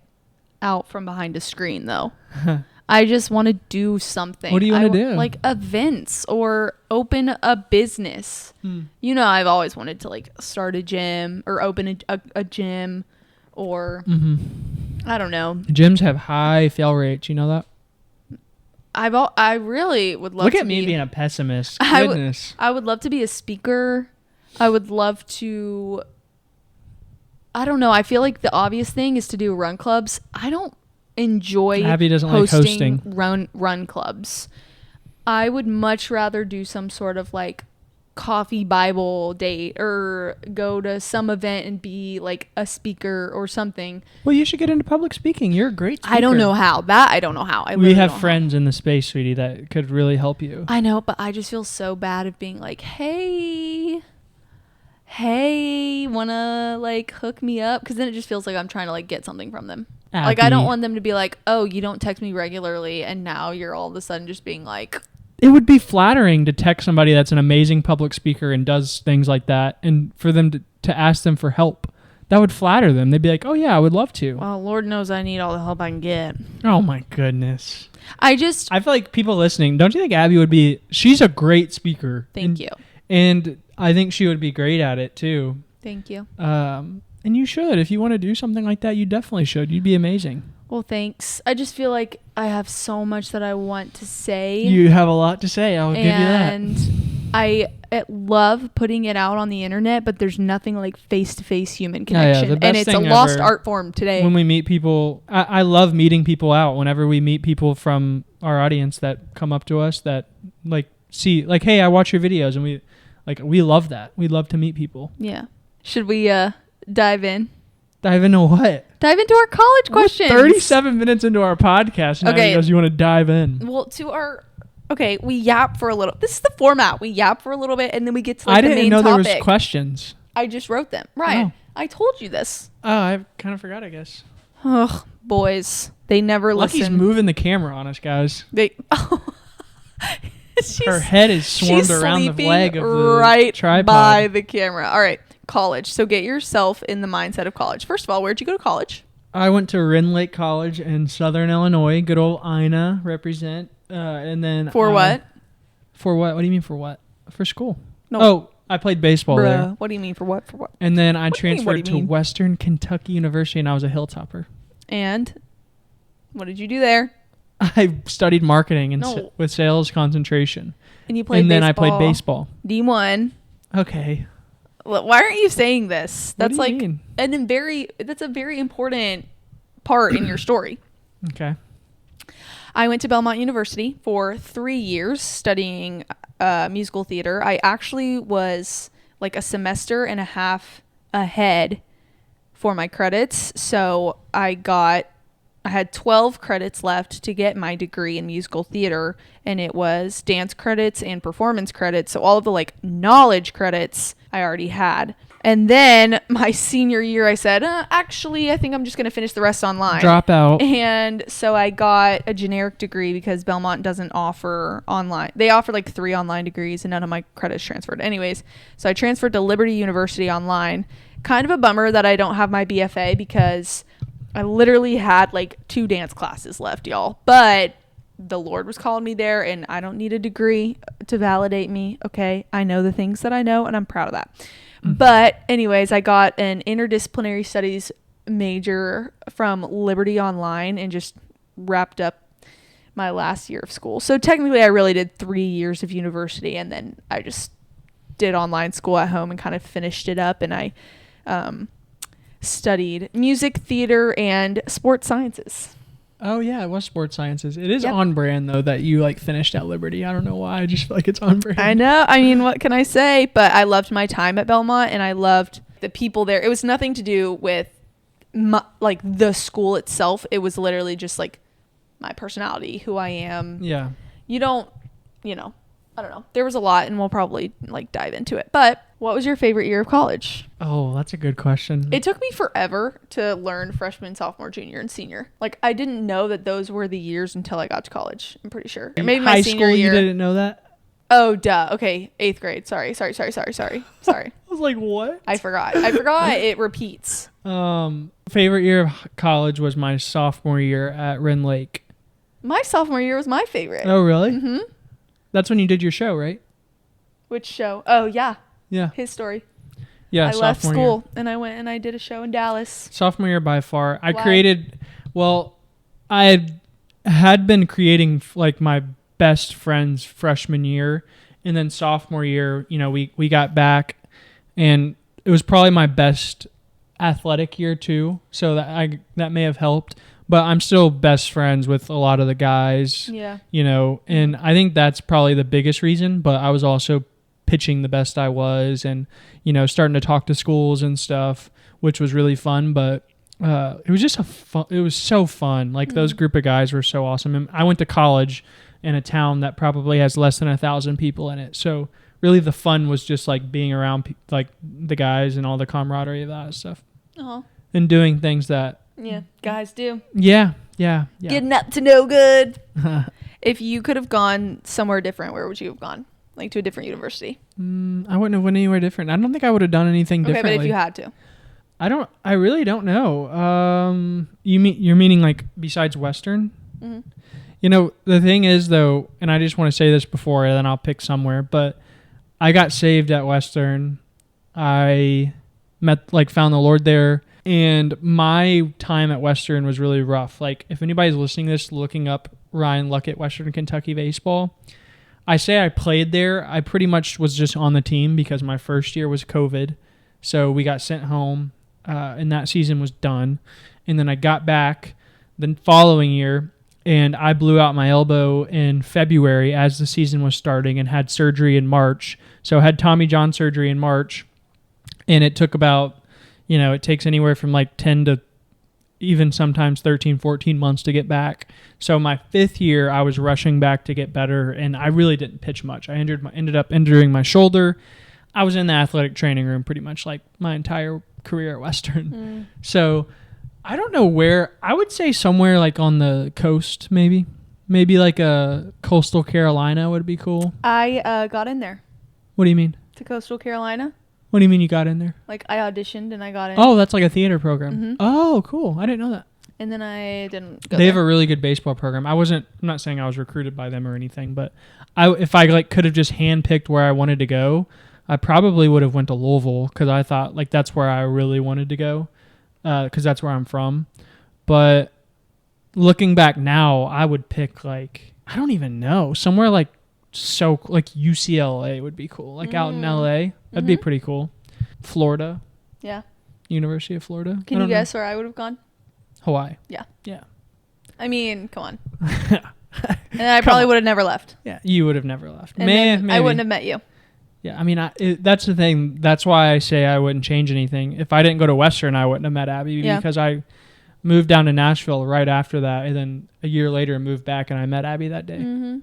out from behind a screen, though. I just want to do something. What do you want to do? Events or open a business. I've always wanted to start a gym or open a gym or I don't know. Gyms have high fail rates. You know that? I really would love to Look at me being a pessimist. Goodness. I would love to be a speaker. I would love to, I don't know. I feel like the obvious thing is to do run clubs. I don't enjoy Abby doesn't hosting run clubs. I would much rather do some sort of coffee Bible date or go to some event and be a speaker or something. Well, you should get into public speaking. You're a great speaker. I don't know how. I don't know how. We have friends in the space, sweetie, that could really help you. I know, but I just feel so bad of being hey, wanna hook me up? Because then it just feels like I'm trying to get something from them. Abby. I don't want them to be oh, you don't text me regularly and now you're all of a sudden just being it would be flattering to text somebody that's an amazing public speaker and does things like that, and for them to ask them for help. That would flatter them. They'd be oh yeah, I would love to. Well, Lord knows I need all the help I can get. Oh my goodness. I feel like people listening, don't you think Abby would be, she's a great speaker. Thank you. And I think she would be great at it too. Thank you. And you should. If you want to do something like that, you definitely should. You'd be amazing. Well, thanks. I just feel like I have so much that I want to say. You have a lot to say. I'll give you that. And I love putting it out on the internet, but there's nothing like face-to-face human connection. Yeah, and it's a lost art form today. When we meet people, I love meeting people out. Whenever we meet people from our audience that come up to us that see, hey, I watch your videos, and we love that. We love to meet people. Yeah. Should we dive in? Dive into what? Dive into our college questions. 37 minutes into our podcast. Now okay. He goes, you want to dive in? Well, we yap for a little. This is the format. We yap for a little bit, and then we get to the main topic. I didn't know there was questions. I just wrote them. Ryan, I told you this. Oh, I kind of forgot, I guess. Ugh, boys. They never Lucky's listen. moving the camera on us, guys. Her head is swarmed around the leg of the tripod. By the camera. All right, college. So get yourself in the mindset of college. First of all, where'd you go to college? I went to Wren Lake College in Southern Illinois. Good old Ina represent. And then for what? For what? What do you mean for what? For school. No. Oh, I played baseball there. What do you mean for what? For what? And then I transferred to Western Kentucky University, and I was a Hilltopper. And what did you do there? I studied marketing and with sales concentration. And you played baseball. And then I played baseball. D1. Okay. Why aren't you saying this? That's what do you mean? That's a very important part in your story. Okay. I went to Belmont University for 3 years studying musical theater. I actually was like a semester and a half ahead for my credits. So I had 12 credits left to get my degree in musical theater, and it was dance credits and performance credits. So all of the like knowledge credits I already had. And then my senior year, I said, actually, I think I'm just going to finish the rest online. Drop out. And so I got a generic degree because Belmont doesn't offer online. They offer like 3 online degrees, and none of my credits transferred. Anyways, so I transferred to Liberty University online. Kind of a bummer that I don't have my BFA because I literally had like 2 dance classes left, y'all. But the Lord was calling me there, and I don't need a degree to validate me. Okay, I know the things that I know, and I'm proud of that. But anyways, I got an interdisciplinary studies major from Liberty Online and just wrapped up my last year of school. So technically I really did 3 years of university, and then I just did online school at home and kind of finished it up. And I studied music, theater, and sports sciences. Oh yeah, it was sports sciences. It is on brand though that you like finished at Liberty. I don't know why. I just feel like it's on brand. I know. I mean, what can I say? But I loved my time at Belmont, and I loved the people there. It was nothing to do with like the school itself. It was literally just like my personality, who I am. Yeah. I don't know. There was a lot, and we'll probably like dive into it. But what was your favorite year of college? Oh, that's a good question. It took me forever to learn freshman, sophomore, junior, and senior. Like, I didn't know that those were the years until I got to college. I'm pretty sure. Maybe my senior year. You didn't know that? Oh, duh. Okay, 8th grade. Sorry. I was like, what? I forgot. It repeats. Favorite year of college was my sophomore year at Wren Lake. My sophomore year was my favorite. Oh, really? Mm-hmm. That's when you did your show, right? Which show? Oh, yeah. Yeah. His story. Yeah, I left school and I went and I did a show in Dallas. Sophomore year by far. I had been creating like my best friends freshman year, and then sophomore year, we got back, and it was probably my best athletic year too. So that may have helped. But I'm still best friends with a lot of the guys. Yeah. And I think that's probably the biggest reason. But I was also pitching the best I was, and starting to talk to schools and stuff, which was really fun. But it was just it was so fun. Like those group of guys were so awesome. And I went to college in a town that probably has less than 1,000 people in it. So really the fun was just like being around like the guys and all the camaraderie of that stuff. Uh-huh. And doing things that guys do. Yeah. Getting up to no good. If you could have gone somewhere different, where would you have gone? Like to a different university? I wouldn't have went anywhere different. I don't think I would have done anything differently. Okay, but if you had to. I really don't know. You're meaning like besides Western? Mm-hmm. The thing is though, and I just want to say this before, and then I'll pick somewhere, but I got saved at Western. I found the Lord there. And my time at Western was really rough. Like, if anybody's listening to this, looking up Ryan Luckett, Western Kentucky baseball, I say I played there. I pretty much was just on the team because my first year was COVID. So we got sent home, and that season was done. And then I got back the following year, and I blew out my elbow in February as the season was starting and had surgery in March. So I had Tommy John surgery in March, and it took about... it takes anywhere from like 10 to even sometimes 13, 14 months to get back. So my 5th year, I was rushing back to get better, and I really didn't pitch much. I ended up injuring my shoulder. I was in the athletic training room pretty much like my entire career at Western. So I don't know where. I would say somewhere like on the coast, maybe like a coastal Carolina would be cool. I got in there. What do you mean? To coastal Carolina. What do you mean you got in there? Like I auditioned and I got in. Oh, that's like a theater program. Oh, cool. I didn't know that. And then I didn't go They there. have a really good baseball program. I'm not saying I was recruited by them or anything, but if I like could have just handpicked where I wanted to go, I probably would have went to Louisville because I thought like that's where I really wanted to go because that's where I'm from. But looking back now, I would pick like, I don't even know, somewhere like UCLA would be cool. Like out in LA, that'd be pretty cool. Florida. Yeah. University of Florida. Can you guess where I would have gone? Hawaii. Yeah. Yeah. I mean, come on. And I probably would have never left. Yeah, you would have never left. And then I wouldn't have met you. Yeah, I mean, that's the thing. That's why I say I wouldn't change anything. If I didn't go to Western, I wouldn't have met Abby because I moved down to Nashville right after that, and then a year later moved back, and I met Abby that day.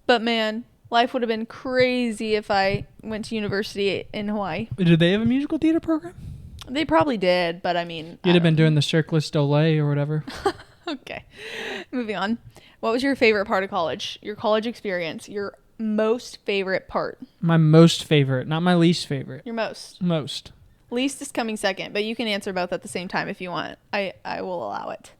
But man, life would have been crazy if I went to university in Hawaii. Did they have a musical theater program? They probably did, but I mean... You'd have been doing the Cirque du Soleil or whatever. Okay. Moving on. What was your favorite part of college? Your college experience. Your most favorite part. My most favorite, not my least favorite. Your most. Most. Least is coming second, but you can answer both at the same time if you want. I will allow it.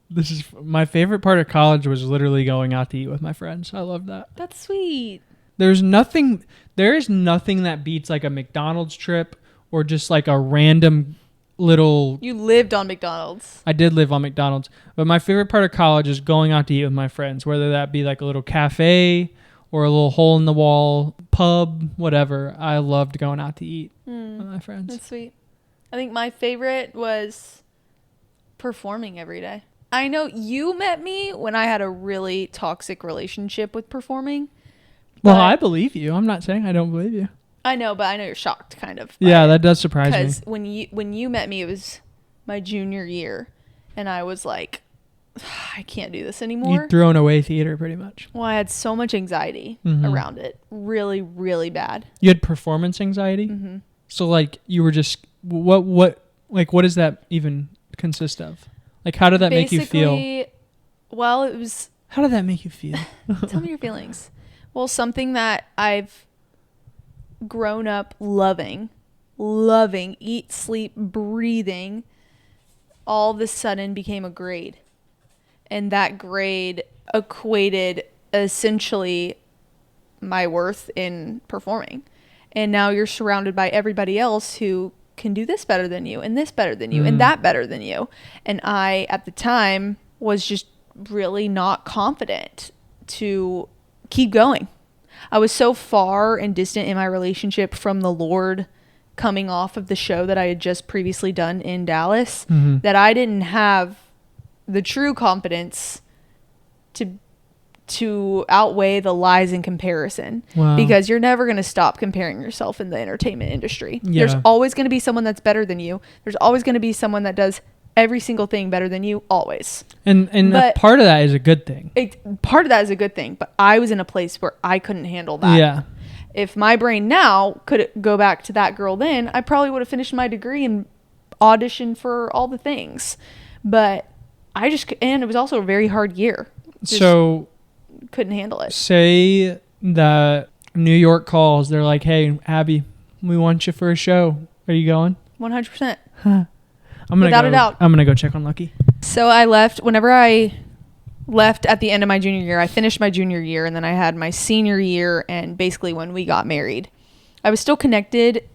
This is my favorite part of college was literally going out to eat with my friends. I love that. That's sweet. There is nothing that beats like a McDonald's trip or just like a random little... You lived on McDonald's. I did live on McDonald's. But my favorite part of college is going out to eat with my friends, whether that be like a little cafe or a little hole-in-the-wall pub, whatever. I loved going out to eat with my friends. That's sweet. I think my favorite was performing every day. I know you met me when I had a really toxic relationship with performing. Well, I believe you. I'm not saying I don't believe you. I know, but I know you're shocked, kind of. Yeah, that does surprise me. Because when you met me, it was my junior year, and I was like, I can't do this anymore. You'd thrown away theater pretty much. Well, I had so much anxiety around it, really, really bad. You had performance anxiety. So like you were just what does that even consist of? Like how did that make you feel? Well, it was. How did that make you feel? Tell me your feelings. Well, something that I've grown up loving, eat, sleep, breathing, all of a sudden became a grade. And that grade equated essentially my worth in performing. And now you're surrounded by everybody else who can do this better than you and this better than you and that better than you. And I, at the time, was just really not confident to keep going. I was so far and distant in my relationship from the Lord coming off of the show that I had just previously done in Dallas that I didn't have the true confidence to outweigh the lies in comparison. Wow. Because you're never going to stop comparing yourself in the entertainment industry. Yeah. There's always going to be someone that's better than you. There's always going to be someone that does every single thing better than you, always. And part of that is a good thing. Part of that is a good thing, but I was in a place where I couldn't handle that. Yeah. If my brain now could go back to that girl then, I probably would have finished my degree and auditioned for all the things. But and it was also a very hard year. So couldn't handle it. Say that New York calls. They're like, hey, Abby, we want you for a show. Are you going? 100%. Without a doubt. I'm going to go check on Lucky. So whenever I left at the end of my junior year, I finished my junior year and then I had my senior year and basically when we got married. I was still connected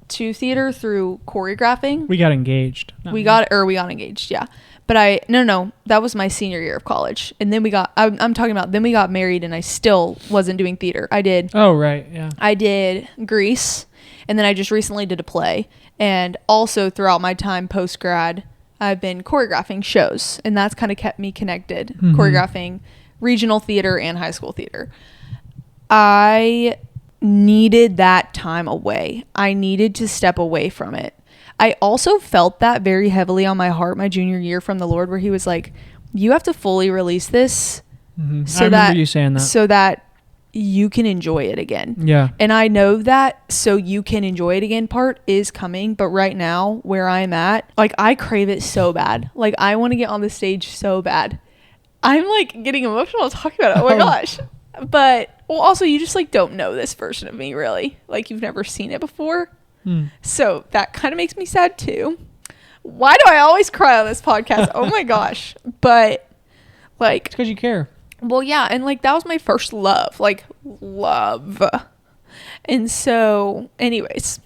to theater through choreographing. We got engaged. We got engaged, yeah. But no, that was my senior year of college. And then I'm talking about then we got married and I still wasn't doing theater. I did. Oh, right, yeah. I did Grease and then I just recently did a play. And also throughout my time post-grad, I've been choreographing shows. And that's kind of kept me connected, choreographing regional theater and high school theater. I needed that time away. I needed to step away from it. I also felt that very heavily on my heart my junior year from the Lord, where he was like, you have to fully release this I remember you saying that. So that you can enjoy it again. Yeah. And I know that so you can enjoy it again part is coming. But right now where I'm at, like I crave it so bad. Like I want to get on the stage so bad. I'm like getting emotional talking about it. Oh my gosh. But well, also you just like don't know this version of me really. Like you've never seen it before. So that kind of makes me sad too. Why do I always cry on this podcast? Oh my gosh. But like, it's because you care. Well, yeah. And like, that was my first love, like love. And so anyways,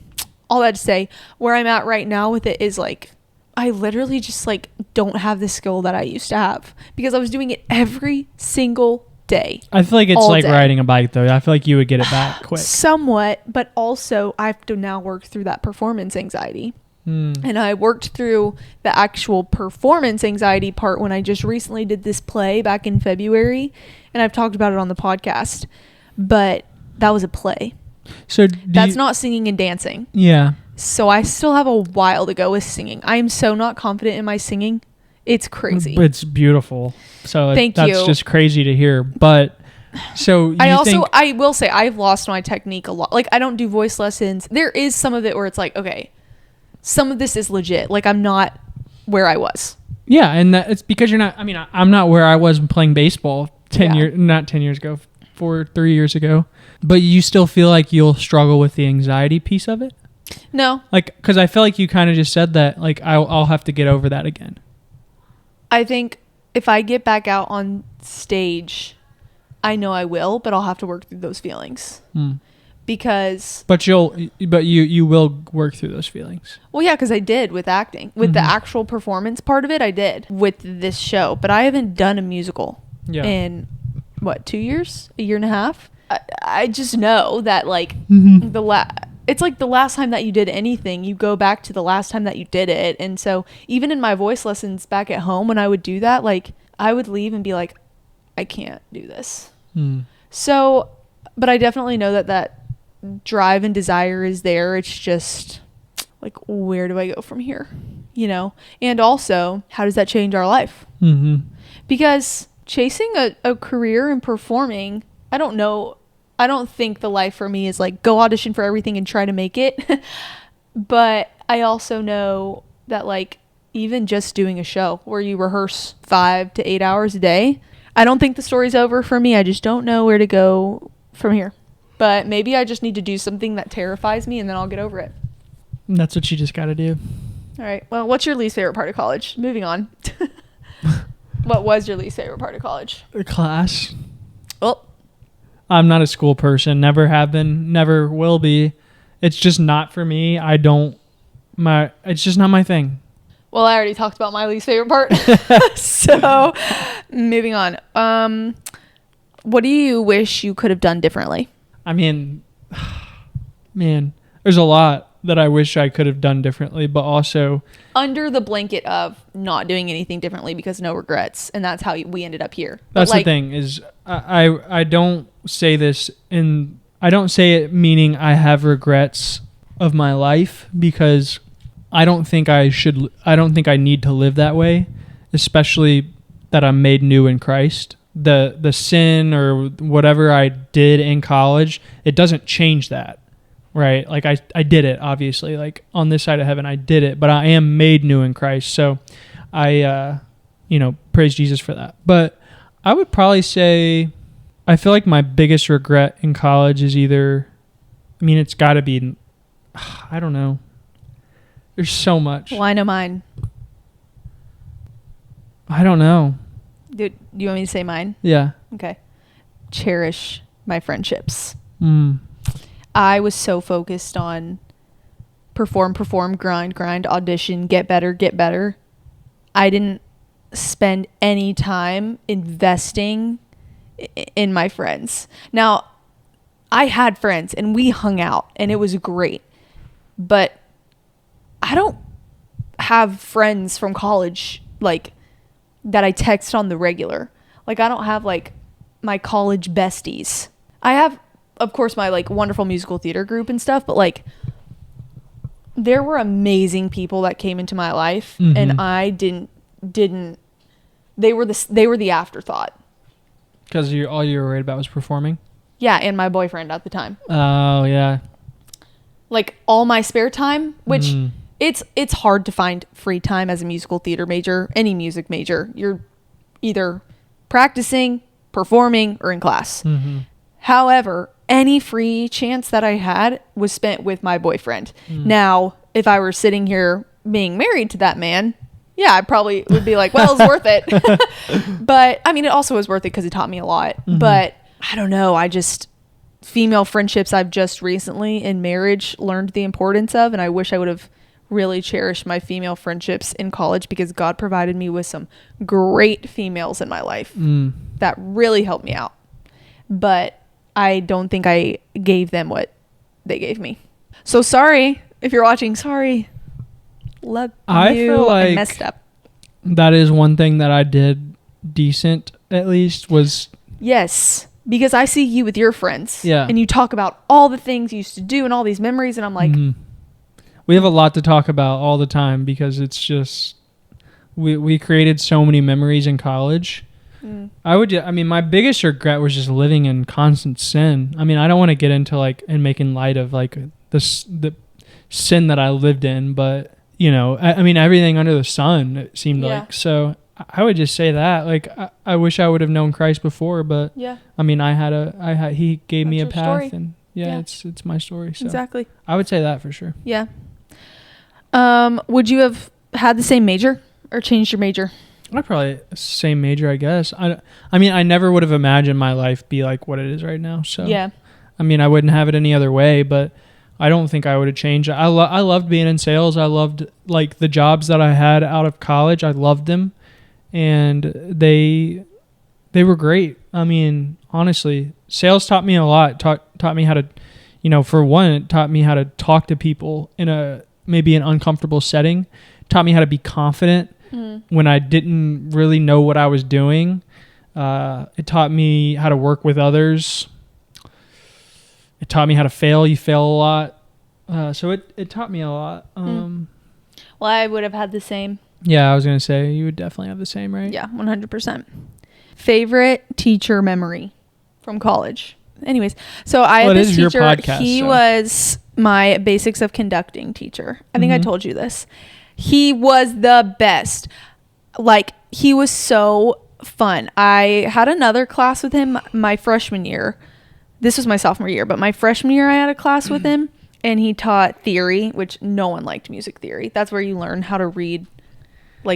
all that to say, where I'm at right now with it is like, I literally just like don't have the skill that I used to have because I was doing it every single day. I feel like it's like day. riding a bike though. I feel like you would get it back quick. Somewhat, but also I have to now work through that performance anxiety. And I worked through the actual performance anxiety part when I just recently did this play back in February, and I've talked about it on the podcast, but that was a play. So that's not singing and dancing. Yeah. So I still have a while to go with singing. I am so not confident in my singing. It's crazy. It's beautiful. So Thank that's you. just crazy to hear. But so I will say I've lost my technique a lot. Like I don't do voice lessons. There is some of it where it's like, okay, some of this is legit. Like I'm not where I was. Yeah, and it's because you're not. I mean, I'm not where I was playing baseball 3 years ago, 3 years ago. But you still feel like you'll struggle with the anxiety piece of it. No, like because I feel like you kind of just said that. Like I'll have to get over that again. I think if I get back out on stage, I know I will, but I'll have to work through those feelings. Because but you will work through those feelings. Well, yeah, because I did with acting. With the actual performance part of it, I did with this show. But I haven't done a musical in, 2 years? A year and a half? I just know that, like, it's like the last time that you did anything, you go back to the last time that you did it. And so even in my voice lessons back at home, when I would do that, like, I would leave and be like, I can't do this. So, but I definitely know that drive and desire is there. It's just like, where do I go from here? You know? And also, how does that change our life? Because chasing a career in performing, I don't know. I don't think the life for me is like go audition for everything and try to make it. But I also know that like even just doing a show where you rehearse 5 to 8 hours a day, I don't think the story's over for me. I just don't know where to go from here. But maybe I just need to do something that terrifies me and then I'll get over it. That's what you just got to do. All right. Well, what's your least favorite part of college? Moving on. What was your least favorite part of college? Class. Well, I'm not a school person. Never have been. Never will be. It's just not for me. It's just not my thing. Well, I already talked about my least favorite part. So, moving on. What do you wish you could have done differently? I mean, man, there's a lot that I wish I could have done differently, but also under the blanket of not doing anything differently because no regrets, and that's how we ended up here. That's the thing is I don't say this I don't say it meaning I have regrets of my life because I don't think I need to live that way, especially that I'm made new in Christ. The sin or whatever I did in college, it doesn't change that, right? Like I did it, obviously, like on this side of heaven, I did it, but I am made new in Christ. So I, praise Jesus for that. But I would probably say, I feel like my biggest regret in college is it's gotta be, I don't know. There's so much. Well, I know mine. I don't know. Do you want me to say mine? Yeah. Okay. Cherish my friendships. I was so focused on perform, grind, audition, get better. I didn't spend any time investing in my friends. Now, I had friends and we hung out and it was great. But I don't have friends from college like that I text on the regular. Like I don't have like my college besties. I have, of course, my like wonderful musical theater group and stuff, but like there were amazing people that came into my life and I didn't they were the afterthought. Because all you were worried about was performing? Yeah, and my boyfriend at the time. Oh, yeah. Like all my spare time, which it's hard to find free time as a musical theater major, any music major. You're either practicing, performing, or in class. However, any free chance that I had was spent with my boyfriend. Now, if I were sitting here being married to that man, yeah, I probably would be like, well, it's worth it. But I mean, it also was worth it because it taught me a lot. But I don't know. Female friendships I've just recently in marriage learned the importance of. And I wish I would have really cherished my female friendships in college, because God provided me with some great females in my life that really helped me out. But I don't think I gave them what they gave me. So sorry if you're watching. Sorry. I feel like I messed up. That is one thing that I did decent, at least, was... Yes, because I see you with your friends. Yeah. And you talk about all the things you used to do and all these memories, and I'm like... We have a lot to talk about all the time, because it's just... We created so many memories in college. My biggest regret was just living in constant sin. I mean, I don't want to get into and making light of the sin that I lived in, but I mean, everything under the sun, it seemed like. So I would just say that, I wish I would have known Christ before, but I mean, he gave me a path, story. And it's my story. So exactly. I would say that for sure. Yeah. Would you have had the same major or changed your major? I'd probably same major, I guess. I mean, I never would have imagined my life be like what it is right now. So yeah. I mean, I wouldn't have it any other way, but I don't think I would have changed. I loved being in sales. I loved the jobs that I had out of college. I loved them, and they were great. I mean, honestly, sales taught me a lot. Taught me how to, for one, it taught me how to talk to people in maybe an uncomfortable setting. Taught me how to be confident when I didn't really know what I was doing. It taught me how to work with others. It taught me how to fail. You fail a lot. So it taught me a lot. Well, I would have had the same. Yeah, I was going to say, you would definitely have the same, right? Yeah, 100%. Favorite teacher memory from college? Anyways, so I had this teacher. Your podcast, he was my basics of conducting teacher. I think I told you this. He was the best. He was so fun. I had another class with him my freshman year. This was my sophomore year, but my freshman year I had a class with him, and he taught theory, which no one liked music theory. That's where you learn how to read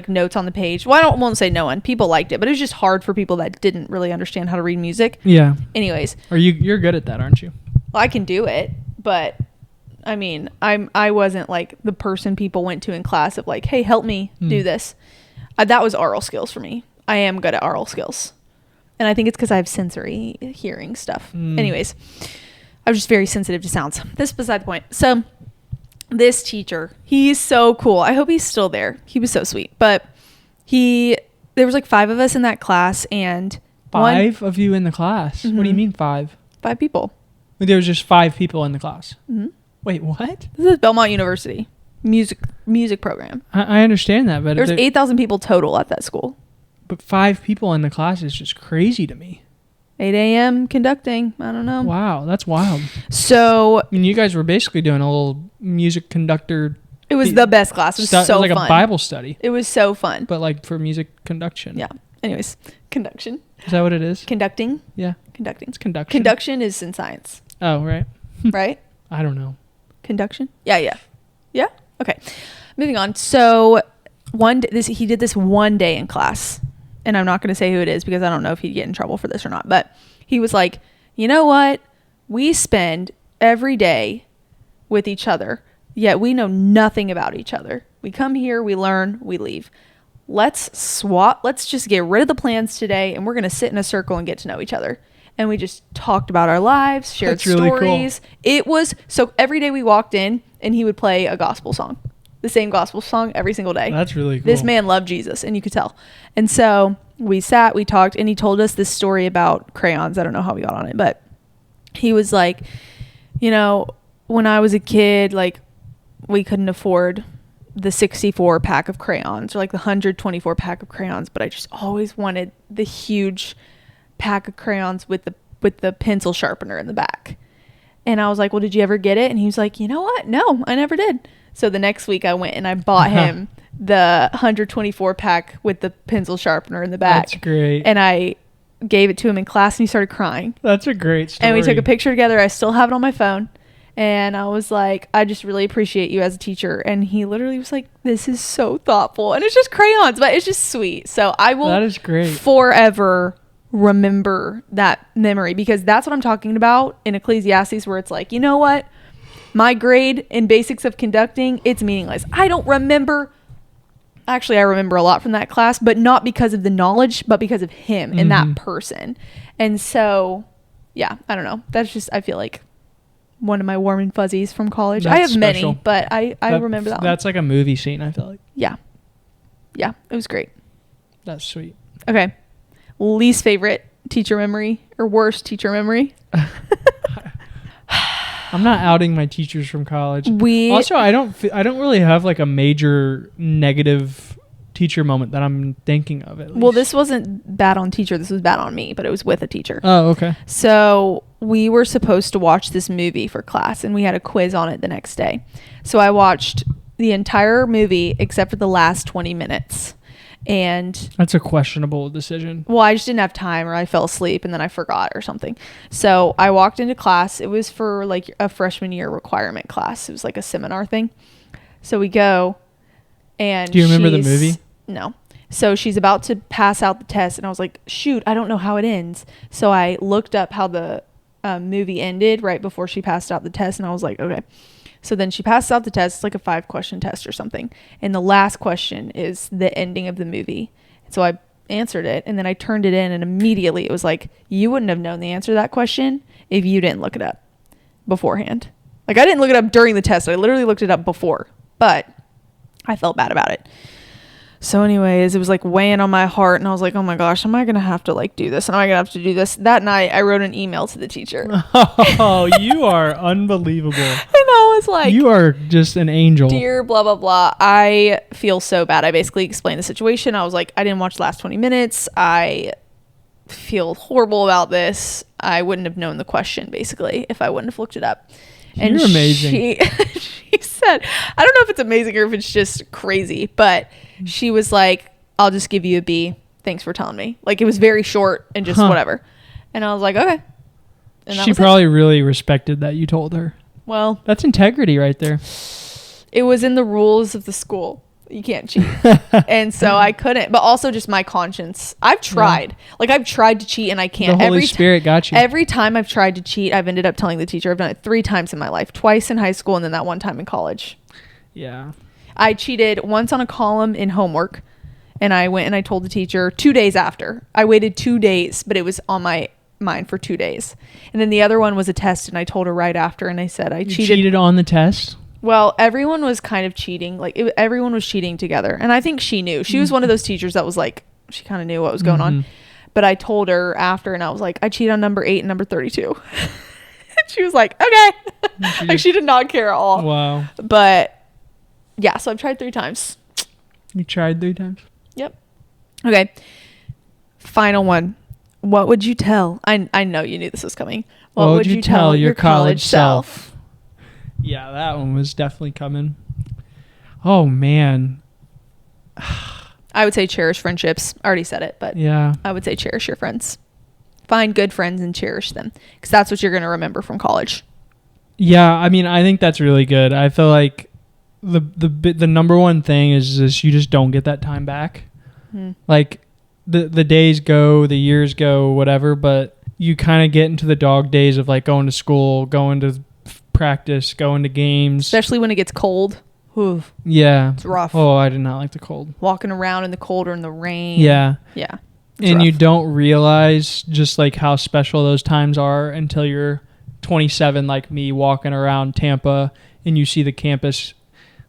notes on the page. Well, I won't say no one. People liked it, but it was just hard for people that didn't really understand how to read music. Yeah. Anyways. You're good at that, aren't you? Well, I can do it, but I mean, I wasn't the person people went to in class of hey, help me do this. That was oral skills for me. I am good at oral skills. And I think it's because I have sensory hearing stuff. Anyways, I was just very sensitive to sounds. This is beside the point. So this teacher, he's so cool. I hope he's still there. He was so sweet. But there was 5 of us in that class, and 5 of you in the class? What do you mean 5? 5 people. There was just 5 people in the class. Wait, what? This is Belmont University music program. I understand that, but there's 8,000 people total at that school. But 5 people in the class is just crazy to me. 8 a.m. conducting. I don't know. Wow, that's wild. So... I mean, you guys were basically doing a little music conductor... It was the best class. It was so fun. It was like a Bible study. It was so fun. But for music conduction. Yeah. Anyways, conduction. Is that what it is? Conducting? Yeah. Conducting. It's conduction. Conduction is in science. Oh, right. Right? I don't know. Conduction? Yeah? Okay. Moving on. So he did this one day in class. And I'm not going to say who it is because I don't know if he'd get in trouble for this or not. But he was like, you know what? We spend every day with each other, yet we know nothing about each other. We come here, we learn, we leave. Let's swap. Let's just get rid of the plans today, and we're going to sit in a circle and get to know each other. And we just talked about our lives, shared stories. Really cool. It was, so every day we walked in, and he would play a gospel song. The same gospel song every single day. That's really cool. This man loved Jesus, and you could tell. And so we sat, we talked, and he told us this story about crayons. I don't know how we got on it, but he was like, when I was a kid, we couldn't afford the 64 pack of crayons or the 124 pack of crayons, but I just always wanted the huge pack of crayons with with the pencil sharpener in the back. And I was like, well, did you ever get it? And he was like, you know what? No, I never did. So the next week I went and I bought him the 124 pack with the pencil sharpener in the back. That's great. And I gave it to him in class and he started crying. That's a great story. And we took a picture together. I still have it on my phone. And I was like, I just really appreciate you as a teacher. And he literally was like, this is so thoughtful. And it's just crayons, but it's just sweet. So I will that is great. Forever remember that memory, because that's what I'm talking about in Ecclesiastes, where it's like, you know what? My grade in basics of conducting, it's meaningless. I don't remember. Actually, I remember a lot from that class, but not because of the knowledge, but because of him and that person. And so, yeah, I don't know. That's just, I feel like one of my warm and fuzzies from college. That's I have special. many, but I remember that one. That's like a movie scene, I feel like. Yeah. Yeah, it was great. That's sweet. Okay. Least favorite teacher memory or worst teacher memory? I'm not outing my teachers from college. Also, I don't really have like a major negative teacher moment that I'm thinking of, at least. Well, this wasn't bad on teacher. This was bad on me, but it was with a teacher. Oh, okay. So we were supposed to watch this movie for class, and we had a quiz on it the next day. So I watched the entire movie except for the last 20 minutes. And that's a questionable decision. Well, I just didn't have time, or I fell asleep and then I forgot or something. So I walked into class. It was for like a freshman year requirement class. It was like a seminar thing. So we go, and do you remember the movie? No. So she's about to pass out the test, and I was like, shoot, I don't know how it ends. So I looked up how the movie ended right before she passed out the test, and I was like, okay. So then she passes out the test. It's like a 5-question test or something. And the last question is the ending of the movie. So I answered it, and then I turned it in, and immediately it was like, you wouldn't have known the answer to that question if you didn't look it up beforehand. Like, I didn't look it up during the test. I literally looked it up before, but I felt bad about it. So anyways, it was like weighing on my heart, and I was like, oh my gosh, am I going to have to like do this? Am I going to have to do this? That night I wrote an email to the teacher. Oh, you are unbelievable. And I was like, you are just an angel. Dear blah, blah, blah. I feel so bad. I basically explained the situation. I was like, I didn't watch the last 20 minutes. I feel horrible about this. I wouldn't have known the question basically if I wouldn't have looked it up. And you're amazing. She said, I don't know if it's amazing or if it's just crazy, but she was like, I'll just give you a B. Thanks for telling me. Like, it was very short and just whatever. And I was like, okay. And she probably really respected that you told her. Well, that's integrity right there. It was in the rules of the school. You can't cheat. And so I couldn't, but also just my conscience. I've tried. Yeah. Like, I've tried to cheat and I can't. The Holy Spirit got you. Every time I've tried to cheat, I've ended up telling the teacher. I've done it 3 times in my life, twice in high school and then that one time in college. Yeah. I cheated once on a column in homework, and I went and I told the teacher 2 days after. I waited 2 days, but it was on my mind for 2 days. And then the other one was a test, and I told her right after, and I said I cheated on the test. Well, everyone was kind of cheating. Like, everyone was cheating together. And I think she knew. She was one of those teachers that was like, she kind of knew what was going on. But I told her after, and I was like, I cheated on number 8 and number 32. And she was like, okay. Like, she did not care at all. Wow. But yeah, so I've tried 3 times. You tried 3 times? Yep. Okay. Final one. What would you tell? I know you knew this was coming. What would you tell your college self? Yeah, that one was definitely coming. Oh, man. I would say cherish friendships. I already said it, but yeah, I would say cherish your friends. Find good friends and cherish them, because that's what you're going to remember from college. Yeah, I mean, I think that's really good. I feel like the number one thing is just you just don't get that time back. Like, the days go, the years go, whatever, but you kind of get into the dog days of like going to school, going to practice, going to games, especially when it gets cold. Oof. Yeah, it's rough. Oh, I did not like the cold. Walking around in the cold or in the rain. Yeah And rough. You don't realize just like how special those times are until you're 27 like me, walking around Tampa, and you see the campus,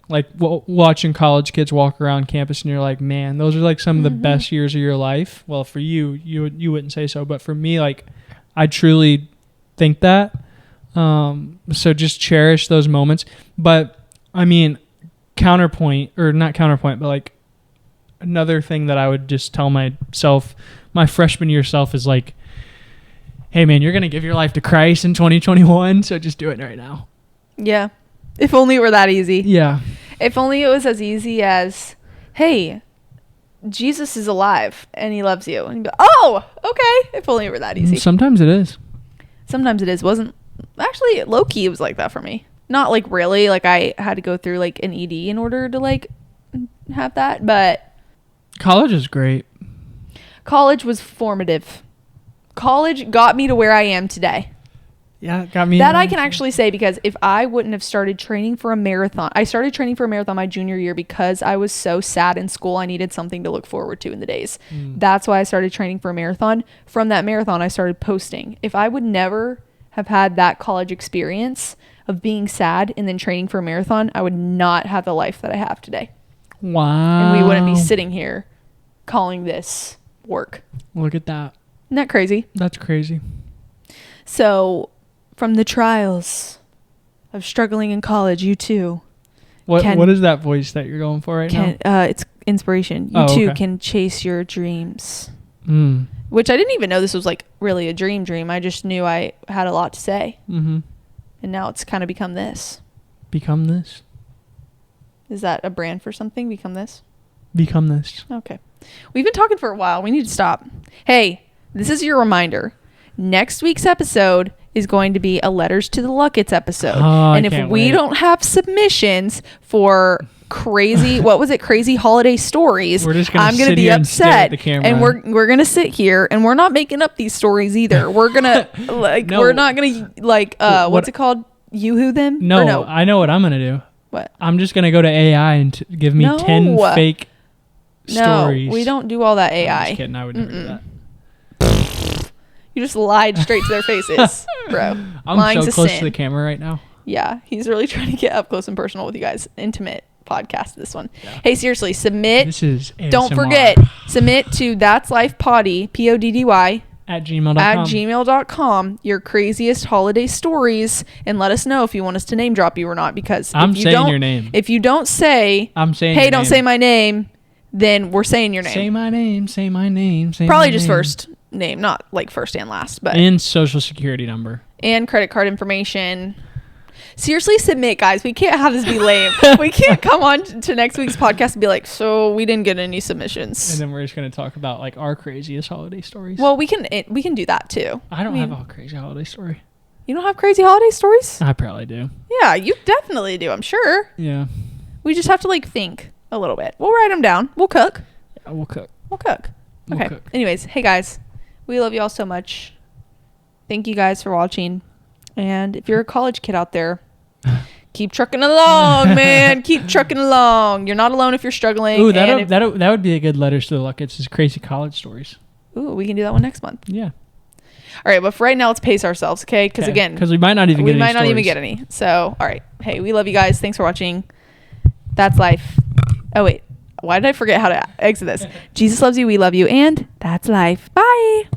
like watching college kids walk around campus, and you're like, man, those are like some of the best years of your life. Well, for you wouldn't say so, but for me, like, I truly think that. So just cherish those moments. But I mean, not counterpoint, but like another thing that I would just tell myself, my freshman year self, is like, hey man, you're going to give your life to Christ in 2021. So just do it right now. Yeah. If only it were that easy. Yeah. If only it was as easy as, hey, Jesus is alive and he loves you. And you go, oh, okay. If only it were that easy. Sometimes it is. Sometimes it is. Wasn't actually low-key, it was like that for me. Not like really, like I had to go through like an ED in order to like have that, but college is great. College was formative. College got me to where I am today. Yeah, it got me. That I can actually say, because if I wouldn't have started training for a marathon, I started training for a marathon my junior year because I was so sad in school. I needed something to look forward to in the days. That's why I started training for a marathon. From that marathon, I started posting. If I would never have had that college experience of being sad and then training for a marathon, I would not have the life that I have today. Wow. And we wouldn't be sitting here calling this work. Look at that. Isn't that crazy? That's crazy. So from the trials of struggling in college, you too. What is that voice that you're going for right now? It's inspiration. You too can chase your dreams. Which I didn't even know this was like really a dream. I just knew I had a lot to say. Mm-hmm. And now it's kind of become this. Become this? Is that a brand for something? Become this? Become this. Okay. We've been talking for a while. We need to stop. Hey, this is your reminder. Next week's episode is going to be a Letters to the Lucketts episode. And if we don't have submissions for crazy, what was it? Crazy holiday stories. I'm going to be upset. And we're going to sit here and we're not making up these stories either. We're going to we're not going to what's it called? Yoo-hoo them? No, I know what I'm going to do. What? I'm just going to go to AI and give me 10 fake stories. No, we don't do all that AI. I'm just kidding. I would never do that. You just lied straight to their faces, bro. I'm so close to the camera right now. Yeah, he's really trying to get up close and personal with you guys. Intimate podcast, this one. Yeah. Hey, seriously, submit. This is ASMR. Don't forget, submit to That's Life Poddy, PODDY, at gmail.com. At gmail.com, your craziest holiday stories, and let us know if you want us to name drop you or not. Because I'm saying your name. If you don't say, I'm saying, hey, don't say my name, then we're saying your name. Say my name. Say my name. Say probably my just name. First name, not like first and last, but and social security number and credit card information. Seriously, submit, guys. We can't have this be lame. We can't come on to next week's podcast and be like, so we didn't get any submissions, and then we're just going to talk about like our craziest holiday stories. Well, we can do that too. I don't have a crazy holiday story. You don't have crazy holiday stories? I probably do. Yeah, you definitely do, I'm sure. Yeah, we just have to like think a little bit. We'll write them down. We'll cook. Yeah, we'll cook. Okay. Anyways, hey guys, we love you all so much. Thank you guys for watching. And if you're a college kid out there, keep trucking along, man. Keep trucking along. You're not alone if you're struggling. Ooh, that would be a good Letters to the Lucketts, is crazy college stories. Ooh, we can do that one next month. Yeah. All right, but for right now, let's pace ourselves, okay? Because we might not even get any. So, all right. Hey, we love you guys. Thanks for watching. That's life. Oh, wait. Why did I forget how to exit this? Jesus loves you. We love you. And that's life. Bye.